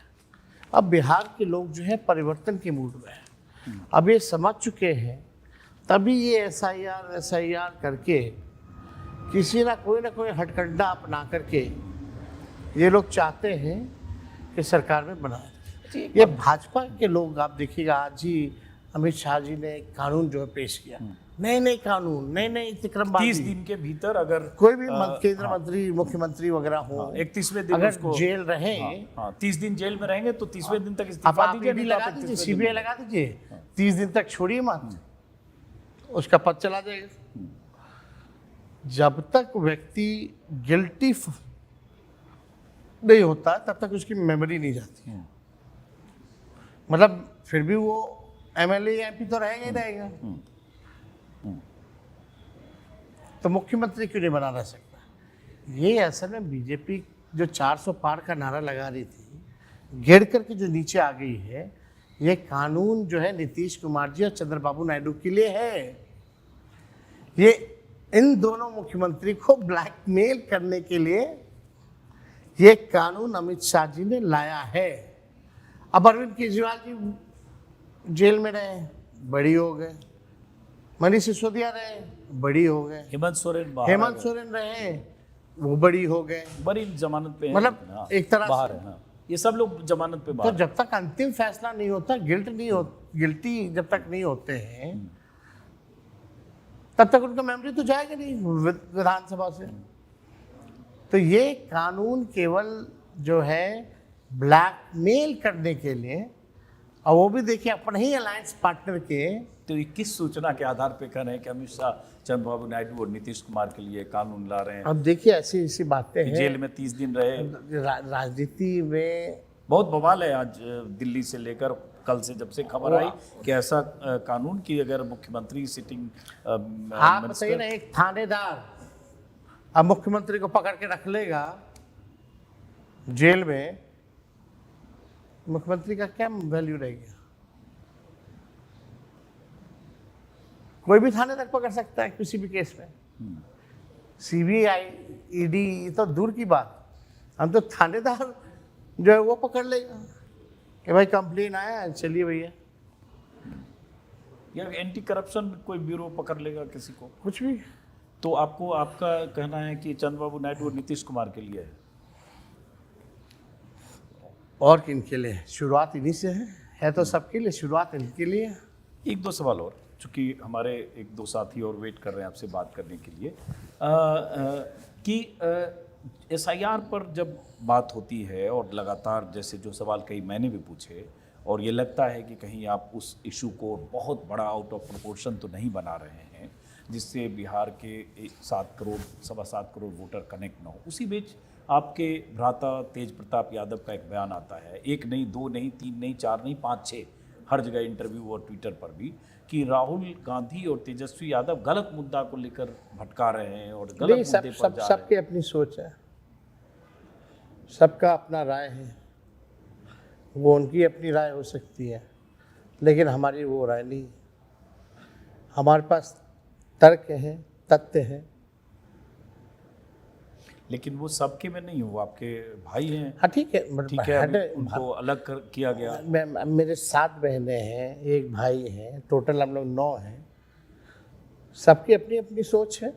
Speaker 2: अब बिहार के लोग जो है परिवर्तन के मूड में हैं, अब ये समझ चुके हैं, तभी ये SIR करके किसी ना कोई हथकंडा अपना करके ये लोग चाहते हैं कि सरकार में बनाए। ये भाजपा के लोग, आप देखिएगा, आज ही अमित शाह जी ने कानून जो है पेश किया, नए नए कानून, नए नए
Speaker 1: 30
Speaker 2: अतिक्रमणबाजी,
Speaker 1: दिन के भीतर अगर
Speaker 2: कोई भी केंद्र मंत्री, मुख्यमंत्री वगैरह हो,
Speaker 1: 31वें दिन
Speaker 2: अगर
Speaker 1: उसको
Speaker 2: जेल रहे,
Speaker 1: 30 दिन जेल में रहेंगे तो 30वें दिन तक
Speaker 2: अब
Speaker 1: इस्तीफा
Speaker 2: आप
Speaker 1: दीजिए,
Speaker 2: ईडी
Speaker 1: नहीं तो
Speaker 2: लगा
Speaker 1: आप
Speaker 2: दीजिए,
Speaker 1: 31वें
Speaker 2: सीबीआई
Speaker 1: दिन-
Speaker 2: लगा दीजिए, 30 दिन तक छोड़िए मत, उसका पद चला जाएगा। जब तक व्यक्ति गिल्टी नहीं होता तब तक उसकी मेमोरी नहीं जाती, मतलब फिर भी वो एमएलए एमपी तो रहेगा ही रहेगा। तो मुख्यमंत्री क्यों नहीं बना सकता? ये असल में बीजेपी जो 400 पार का नारा लगा रही थी, गिर करके जो नीचे आ गई है, ये कानून जो है नीतीश कुमार जी और चंद्रबाबू नायडू के लिए है। ये इन दोनों मुख्यमंत्री को ब्लैकमेल करने के लिए ये कानून अमित शाह जी ने लाया है। अब अरविंद केजरीवाल जी जेल में रहे, बड़ी हो गए, मनीष सिसोदिया रहे, बड़ी हो गए,
Speaker 1: हेमंत सोरेन बाहर
Speaker 2: हेमंत सोरेन रहे, वो बड़ी हो गए।
Speaker 1: बड़ी जमानत पे है,
Speaker 2: मतलब
Speaker 1: लेकिन, हाँ,
Speaker 2: एक तरह
Speaker 1: बाहर
Speaker 2: से-
Speaker 1: है, हाँ। ये सब लोग जमानत पे
Speaker 2: तो
Speaker 1: बाहर
Speaker 2: जब तक अंतिम फैसला नहीं होता, गिल्टी जब तक नहीं होते हैं, तब तक उनका मेमोरी तो जाएगा नहीं विधानसभा से। तो ये कानून केवल जो है ब्लैकमेल करने के लिए, और वो भी देखिए अपने ही अलायंस पार्टनर के।
Speaker 1: तो ये किस सूचना के आधार पे कह रहे हैं कि अमित शाह चंद्रबाबू नायडू और नीतीश कुमार के लिए कानून ला रहे हैं?
Speaker 2: अब देखिए ऐसी ऐसी बातें
Speaker 1: कि
Speaker 2: हैं,
Speaker 1: जेल में 30 दिन रहे।
Speaker 2: राजनीति में
Speaker 1: बहुत बवाल है आज दिल्ली से लेकर कल से, जब से खबर आई कि ऐसा कानून की अगर मुख्यमंत्री सिटिंग
Speaker 2: आप बताइए ना, एक थानेदार अब मुख्यमंत्री को पकड़ के रख लेगा जेल में, मुख्यमंत्री का क्या वैल्यू रहेगा? कोई भी थानेदार पकड़ सकता है किसी भी केस में, सीबीआई ईडी तो दूर की बात, हम तो थानेदार जो है वो पकड़ लेगा कि भाई कंप्लेन आया है, चलिए भैया।
Speaker 1: या एंटी करप्शन कोई ब्यूरो पकड़ लेगा किसी को,
Speaker 2: कुछ भी।
Speaker 1: तो आपको, आपका कहना है कि चंद्रबाबू नायडू और नीतीश कुमार के लिए है?
Speaker 2: और किन के लिए? शुरुआत इन्हीं से है तो सबके लिए, शुरुआत इनके लिए है।
Speaker 1: एक दो सवाल और, चूँकि हमारे एक दो साथी और वेट कर रहे हैं आपसे बात करने के लिए, कि SIR पर जब बात होती है और लगातार जैसे जो सवाल कई मैंने भी पूछे, और ये लगता है कि कहीं आप उस इशू को बहुत बड़ा आउट ऑफ प्रोपोर्शन तो नहीं बना रहे हैं जिससे बिहार के 7 करोड़, 7.25 करोड़ वोटर कनेक्ट ना हो। उसी बीच आपके भ्राता तेज प्रताप यादव का एक बयान आता है, 1 नहीं, 2 नहीं, 3 नहीं, 4 नहीं, 5, 6, हर जगह इंटरव्यू और ट्विटर पर भी, कि राहुल गांधी और तेजस्वी यादव गलत मुद्दा को लेकर भटका रहे हैं और गलत मुद्दे पर जा रहे हैं।
Speaker 2: सबकी अपनी सोच है, सबका अपना राय है, वो उनकी अपनी राय हो सकती है, लेकिन हमारी वो राय नहीं। हमारे पास तर्क है, तथ्य है।
Speaker 1: लेकिन वो सबके में नहीं हो, आपके भाई हैं,
Speaker 2: हाँ ठीक है,
Speaker 1: ठीक है, अभी उनको अलग किया गया।
Speaker 2: मेरे 7 बहनें हैं, एक भाई है, टोटल हम लोग 9 हैं। सबकी अपनी अपनी सोच है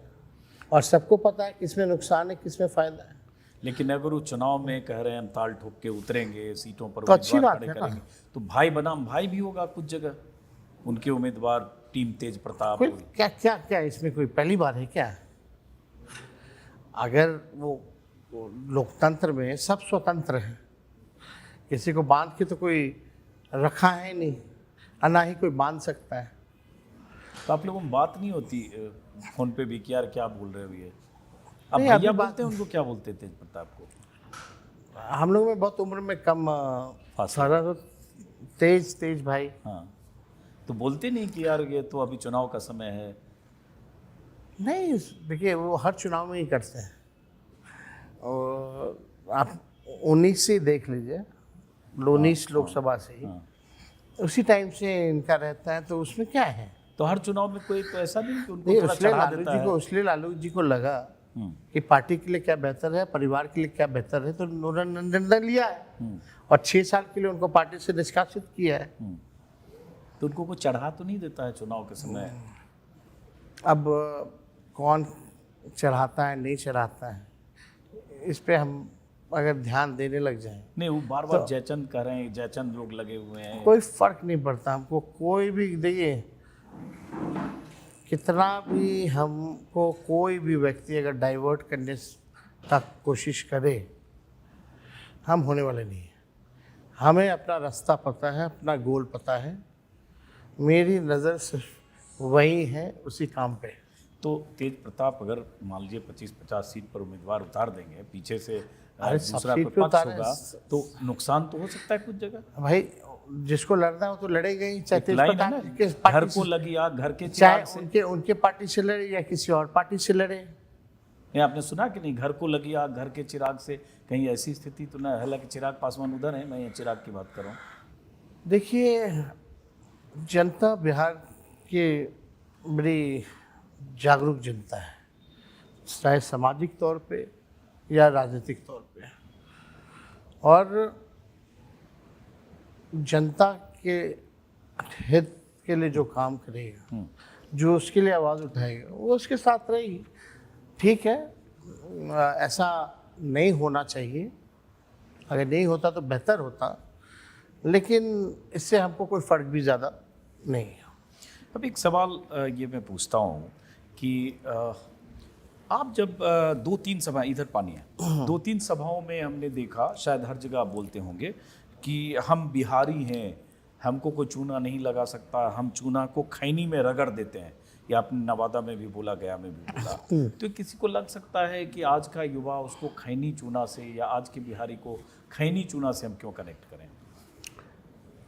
Speaker 2: और सबको पता है किसमें नुकसान है, किसमें फायदा है।
Speaker 1: लेकिन अगर वो चुनाव में कह रहे हैं हम ताल ठोक के उतरेंगे, सीटों पर
Speaker 2: तो अच्छी
Speaker 1: उम्मीदवार
Speaker 2: बात
Speaker 1: खड़े
Speaker 2: है ना।
Speaker 1: करेंगे, तो भाई बनाम भाई भी होगा कुछ जगह, उनके उम्मीदवार टीम तेज प्रताप।
Speaker 2: कोई क्या क्या क्या इसमें कोई पहली बात है क्या? अगर वो लोकतंत्र में सब स्वतंत्र है, किसी को बांध के तो कोई रखा है नहीं, और ना ही कोई बांध सकता है।
Speaker 1: तो आप लोगों में बात नहीं होती फोन पे भी कि यार क्या बोल रहे हो ये? अब
Speaker 2: नहीं,
Speaker 1: भैया
Speaker 2: अभी
Speaker 1: बोलते हैं, उनको क्या बोलते तेज प्रताप को?
Speaker 2: हम लोग में बहुत उम्र में कम सारा तो तेज भाई।
Speaker 1: हाँ, तो बोलते नहीं कि यार ये तो अभी चुनाव का समय है?
Speaker 2: नहीं, देखिए वो हर चुनाव में ही करते हैं, और आप 19 से देख लीजिए, 19 लोकसभा से ही उसी टाइम से इनका रहता है, तो उसमें क्या है?
Speaker 1: तो हर चुनाव में कोई तो ऐसा नहीं कि उनको
Speaker 2: नहीं,
Speaker 1: थोड़ा
Speaker 2: इसलिए
Speaker 1: चढ़ा
Speaker 2: लालू
Speaker 1: देता
Speaker 2: जी
Speaker 1: है?
Speaker 2: को इसलिए लालू जी को लगा कि पार्टी के लिए क्या बेहतर है, परिवार के लिए क्या बेहतर है, तो उन्होंने निर्णय लिया है और 6 साल के लिए उनको पार्टी से निष्कासित किया है।
Speaker 1: तो उनको कोई चढ़ा तो नहीं देता है चुनाव के समय?
Speaker 2: अब कौन चढ़ाता है नहीं चढ़ाता है, इस पे हम अगर ध्यान देने लग जाएं,
Speaker 1: नहीं, वो बार बार जयचंद कह रहे हैं, जयचंद लोग लगे हुए हैं।
Speaker 2: कोई फर्क नहीं पड़ता हमको, कोई भी। देखिए कितना भी हमको कोई भी व्यक्ति अगर डाइवर्ट करने तक कोशिश करे, हम होने वाले नहीं हैं। हमें अपना रास्ता पता है, अपना गोल पता है। मेरी नज़र सिर्फ वही है, उसी काम पे।
Speaker 1: तो तेज प्रताप अगर मान लीजिए 25-50 सीट पर उम्मीदवार उतार देंगे, पीछे से
Speaker 2: अरे सब
Speaker 1: दूसरा
Speaker 2: सीट
Speaker 1: कोई
Speaker 2: पे
Speaker 1: पक्ष
Speaker 2: उतारे।
Speaker 1: होगा, तो नुकसान तो हो सकता है कुछ जगह।
Speaker 2: भाई जिसको लड़ना हो तो लड़ेगा ही, चाहे तेज
Speaker 1: लाइन है
Speaker 2: प्रताप
Speaker 1: ना,
Speaker 2: के
Speaker 1: घर
Speaker 2: पार्टी
Speaker 1: को
Speaker 2: से,
Speaker 1: लगी आग घर के
Speaker 2: चाहे
Speaker 1: चिराग से।
Speaker 2: उनके पार्टी से लड़े या किसी और पार्टी से लड़े।
Speaker 1: ये आपने सुना कि नहीं, घर को लगी आग घर के चिराग से, कहीं ऐसी स्थिति तो ना। हालांकि चिराग पासवान उधर है, मैं ये चिराग की बात कर रहा हूँ।
Speaker 2: देखिए, जनता बिहार के बड़ी जागरूक जनता है, चाहे सामाजिक तौर पे या राजनीतिक तौर पे। और जनता के हित के लिए जो काम करेगा, जो उसके लिए आवाज़ उठाएगा, वो उसके साथ रहेगी। ठीक है, ऐसा नहीं होना चाहिए, अगर नहीं होता तो बेहतर होता, लेकिन इससे हमको कोई फ़र्क भी ज़्यादा नहीं है।
Speaker 1: अब एक सवाल ये मैं पूछता हूँ कि आप जब 2-3 सभा इधर पानी है 2-3 सभाओं में हमने देखा, शायद हर जगह आप बोलते होंगे कि हम बिहारी हैं, हमको कोई चूना नहीं लगा सकता, हम चूना को खैनी में रगड़ देते हैं। या आपने नवादा में भी बोला, गया में भी बोला। तो किसी को लग सकता है कि आज का युवा उसको खैनी चूना से, या आज के बिहारी को खैनी चूना से हम क्यों कनेक्ट करें?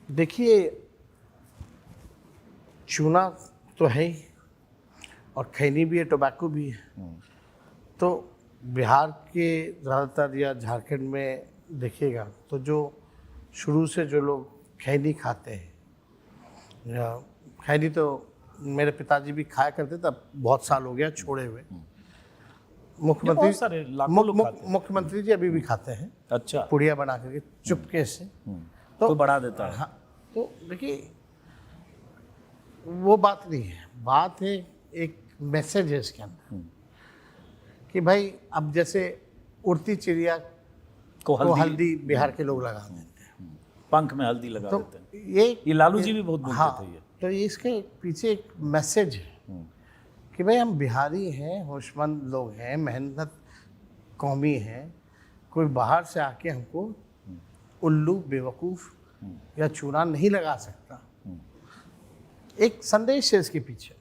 Speaker 2: देखिए, चूना तो है ही और खैनी भी है, टोबैको भी है। तो बिहार के ज़्यादातर या झारखंड में देखिएगा तो जो शुरू से जो लोग खैनी खाते हैं, या खैनी तो मेरे पिताजी भी खाया करते थे, अब बहुत साल हो गया छोड़े हुए।
Speaker 1: बहुत सारे लाखों लोग खाते हैं।
Speaker 2: मुख्यमंत्री जी अभी भी खाते हैं,
Speaker 1: अच्छा,
Speaker 2: पुड़िया बना करके चुपके से।
Speaker 1: तो बढ़ा देता है।
Speaker 2: हाँ, तो देखिए वो बात नहीं है, बात है एक मैसेज है इसके अंदर कि भाई अब जैसे उड़ती चिड़िया को हल्दी बिहार के लोग लगा देते हैं,
Speaker 1: पंख में हल्दी लगा
Speaker 2: तो
Speaker 1: देते हैं।
Speaker 2: ये
Speaker 1: लालू जी भी बहुत बोलते
Speaker 2: हाँ,
Speaker 1: थे ये।
Speaker 2: तो इसके पीछे एक मैसेज है कि भाई हम बिहारी हैं, होशमंद लोग हैं, मेहनत कौमी हैं, कोई बाहर से आके हमको उल्लू बेवकूफ़ या चूना नहीं लगा सकता। एक संदेश है इसके पीछे।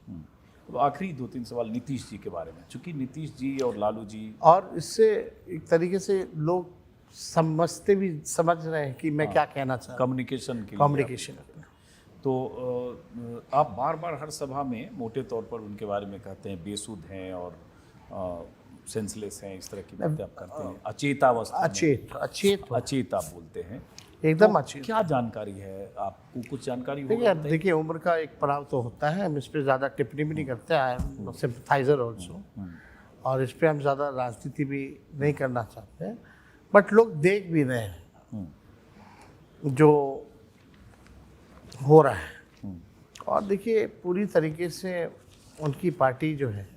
Speaker 1: तो आखिरी 2-3 सवाल नीतीश जी के बारे में, चूंकि नीतीश जी और लालू जी,
Speaker 2: और इससे एक तरीके से लोग समझ रहे हैं कि मैं क्या कहना चाह रहा हूँ,
Speaker 1: कम्युनिकेशन के लिए।
Speaker 2: कम्युनिकेशन।
Speaker 1: तो आप बार बार हर सभा में मोटे तौर पर उनके बारे में कहते हैं बेसुध हैं और सेंसलेस हैं, इस तरह की बातें आप करते हैं। अचेतावस्था में, अचेत आप बोलते हैं,
Speaker 2: एकदम
Speaker 1: तो
Speaker 2: अच्छी।
Speaker 1: क्या जानकारी है आपको? कुछ जानकारी
Speaker 2: देखिए,
Speaker 1: होगी?
Speaker 2: देखिए उम्र का एक पड़ाव तो होता है, हम इस पर ज़्यादा टिप्पणी भी नहीं करते, आई एम सिंपथाइजर ऑल्सो, और इस पर हम ज़्यादा राजनीति भी नहीं करना चाहते हैं। बट लोग देख भी रहे हैं जो हो रहा है, और देखिए पूरी तरीके से उनकी पार्टी जो है,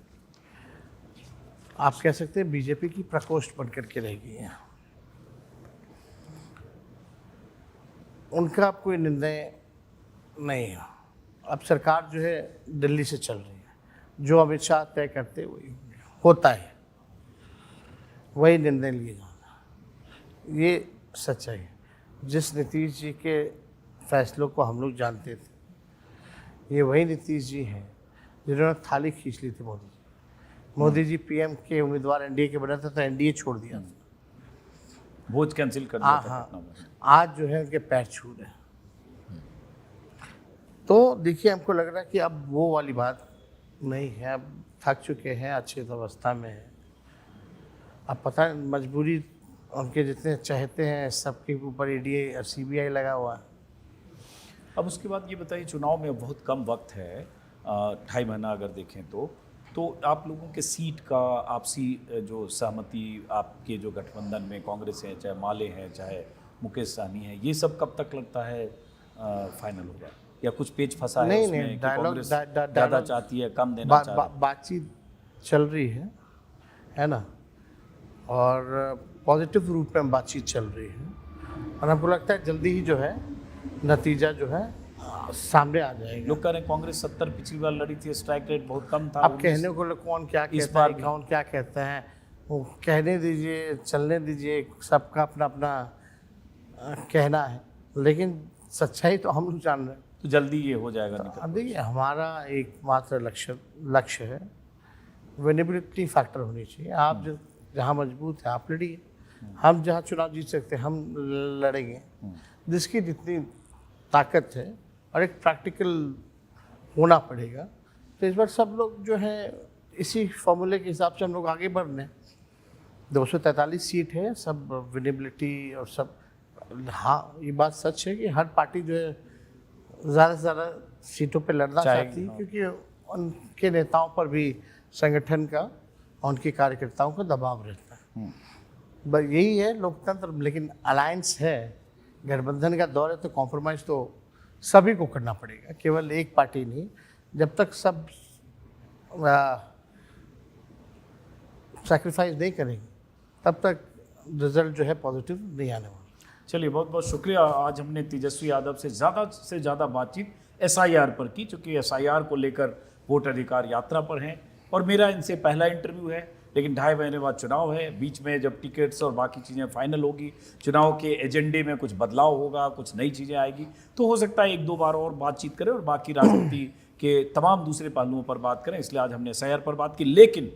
Speaker 2: आप कह सकते हैं बीजेपी की प्रकोष्ठ बन करके रह गई है। उनका अब कोई निर्णय नहीं है। अब सरकार जो है दिल्ली से चल रही है, जो अमित शाह तय करते वही होता है, वही निर्णय लिए जाना, ये सच्चाई है। जिस नीतीश जी के फैसलों को हम लोग जानते थे, ये वही नीतीश जी हैं जिन्होंने थाली खींच ली थी मोदी जी पीएम के उम्मीदवार एनडीए के बने थे तो एनडीए छोड़ दिया था,
Speaker 1: वोट कैंसिल कर दिया था पटना में।
Speaker 2: आज जो है उनके पैर छू रहे हैं। तो देखिए, हमको लग रहा है कि अब वो वाली बात नहीं है, अब थक चुके हैं, अच्छी अवस्था में है। अब पता है मजबूरी उनके जितने चाहते हैं सबके ऊपर ईडी और सीबीआई लगा हुआ है।
Speaker 1: अब उसके बाद ये बताइए, चुनाव में बहुत कम वक्त है, 2.5 महीना अगर देखें तो आप लोगों के सीट का आपसी जो सहमति, आपके जो गठबंधन में कांग्रेस है, चाहे माले हैं, चाहे मुकेश सहनी है, ये सब कब तक लगता है फाइनल होगा? या कुछ पेच फंसा है उसमें कि कांग्रेस ज़्यादा चाहती है, कम देना चाह रही है?
Speaker 2: बातचीत चल रही है ना, और पॉजिटिव रूप में बातचीत चल रही है, और हमको लगता है जल्दी ही जो है नतीजा जो है सामने आ जाएगा।
Speaker 1: लोग कह रहे हैं कांग्रेस 70 पिछली बार लड़ी थी, स्ट्राइक रेट बहुत कम था।
Speaker 2: अब कहने को लोग कौन क्या
Speaker 1: इस
Speaker 2: कहता है,
Speaker 1: बार
Speaker 2: कौन क्या कहता है, वो कहने दीजिए, चलने दीजिए, सबका अपना अपना कहना है, लेकिन सच्चाई तो हम लोग जान रहे हैं।
Speaker 1: तो जल्दी ये हो जाएगा निकल।
Speaker 2: अब देखिए, हमारा एकमात्र लक्ष्य है विनेबिलिटी फैक्टर होनी चाहिए। आप जहाँ मजबूत है आप लड़िए, हम जहाँ चुनाव जीत सकते हैं हम लड़ेंगे, जिसकी जितनी ताकत है, और एक प्रैक्टिकल होना पड़ेगा। तो इस बार सब लोग जो है इसी फॉर्मूले के हिसाब से हम लोग आगे बढ़ रहे हैं। 243 सीट है, सब विनेबिलिटी और सब। हाँ, ये बात सच है कि हर पार्टी जो है ज़्यादा से ज़्यादा सीटों पे लड़ना चाहती है, क्योंकि उनके नेताओं पर भी संगठन का और उनके कार्यकर्ताओं का दबाव रहता है। बस यही है लोकतंत्र। लेकिन अलायंस है, गठबंधन का दौर है, तो कॉम्प्रोमाइज़ तो सभी को करना पड़ेगा, केवल एक पार्टी नहीं। जब तक सब सैक्रिफाइस नहीं करेंगे तब तक रिजल्ट जो है पॉजिटिव नहीं आने वाला।
Speaker 1: चलिए, बहुत बहुत शुक्रिया। आज हमने तेजस्वी यादव से ज़्यादा बातचीत SIR पर की, चूँकि SIR को लेकर वोट अधिकार यात्रा पर हैं और मेरा इनसे पहला इंटरव्यू है। लेकिन 2.5 महीने बाद चुनाव है, बीच में जब टिकट्स और बाकी चीज़ें फाइनल होगी, चुनाव के एजेंडे में कुछ बदलाव होगा, कुछ नई चीज़ें आएगी, तो हो सकता है 1-2 बार और बातचीत करें और बाकी राजनीति के तमाम दूसरे पहलुओं पर बात करें। इसलिए आज हमने SIR पर बात की। लेकिन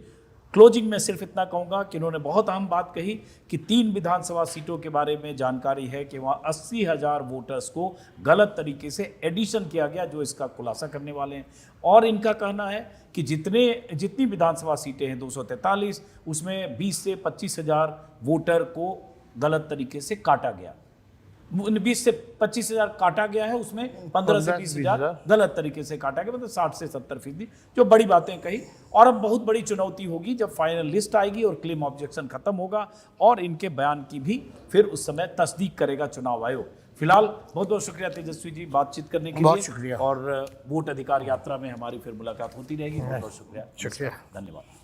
Speaker 1: क्लोजिंग में सिर्फ इतना कहूँगा कि इन्होंने बहुत अहम बात कही कि 3 विधानसभा सीटों के बारे में जानकारी है कि वहाँ 80,000 वोटर्स को गलत तरीके से एडिशन किया गया, जो इसका खुलासा करने वाले हैं। और इनका कहना है कि जितनी विधानसभा सीटें हैं 243, उसमें 20 से 25,000 वोटर को गलत तरीके से काटा गया। 20 से 25,000 काटा गया है, उसमें 15 से 20,000 गलत तरीके से काटा गया, मतलब 60 से 70%। जो बड़ी बातें कही। और अब बहुत बड़ी चुनौती होगी जब फाइनल लिस्ट आएगी और क्लेम ऑब्जेक्शन खत्म होगा और इनके बयान की भी फिर उस समय तस्दीक करेगा चुनाव आयोग। फिलहाल बहुत बहुत शुक्रिया तेजस्वी जी बातचीत करने के लिए।
Speaker 2: बहुत शुक्रिया।
Speaker 1: और वोट अधिकार यात्रा में हमारी फिर मुलाकात होती रहेगी। बहुत बहुत शुक्रिया।
Speaker 2: शुक्रिया,
Speaker 1: धन्यवाद।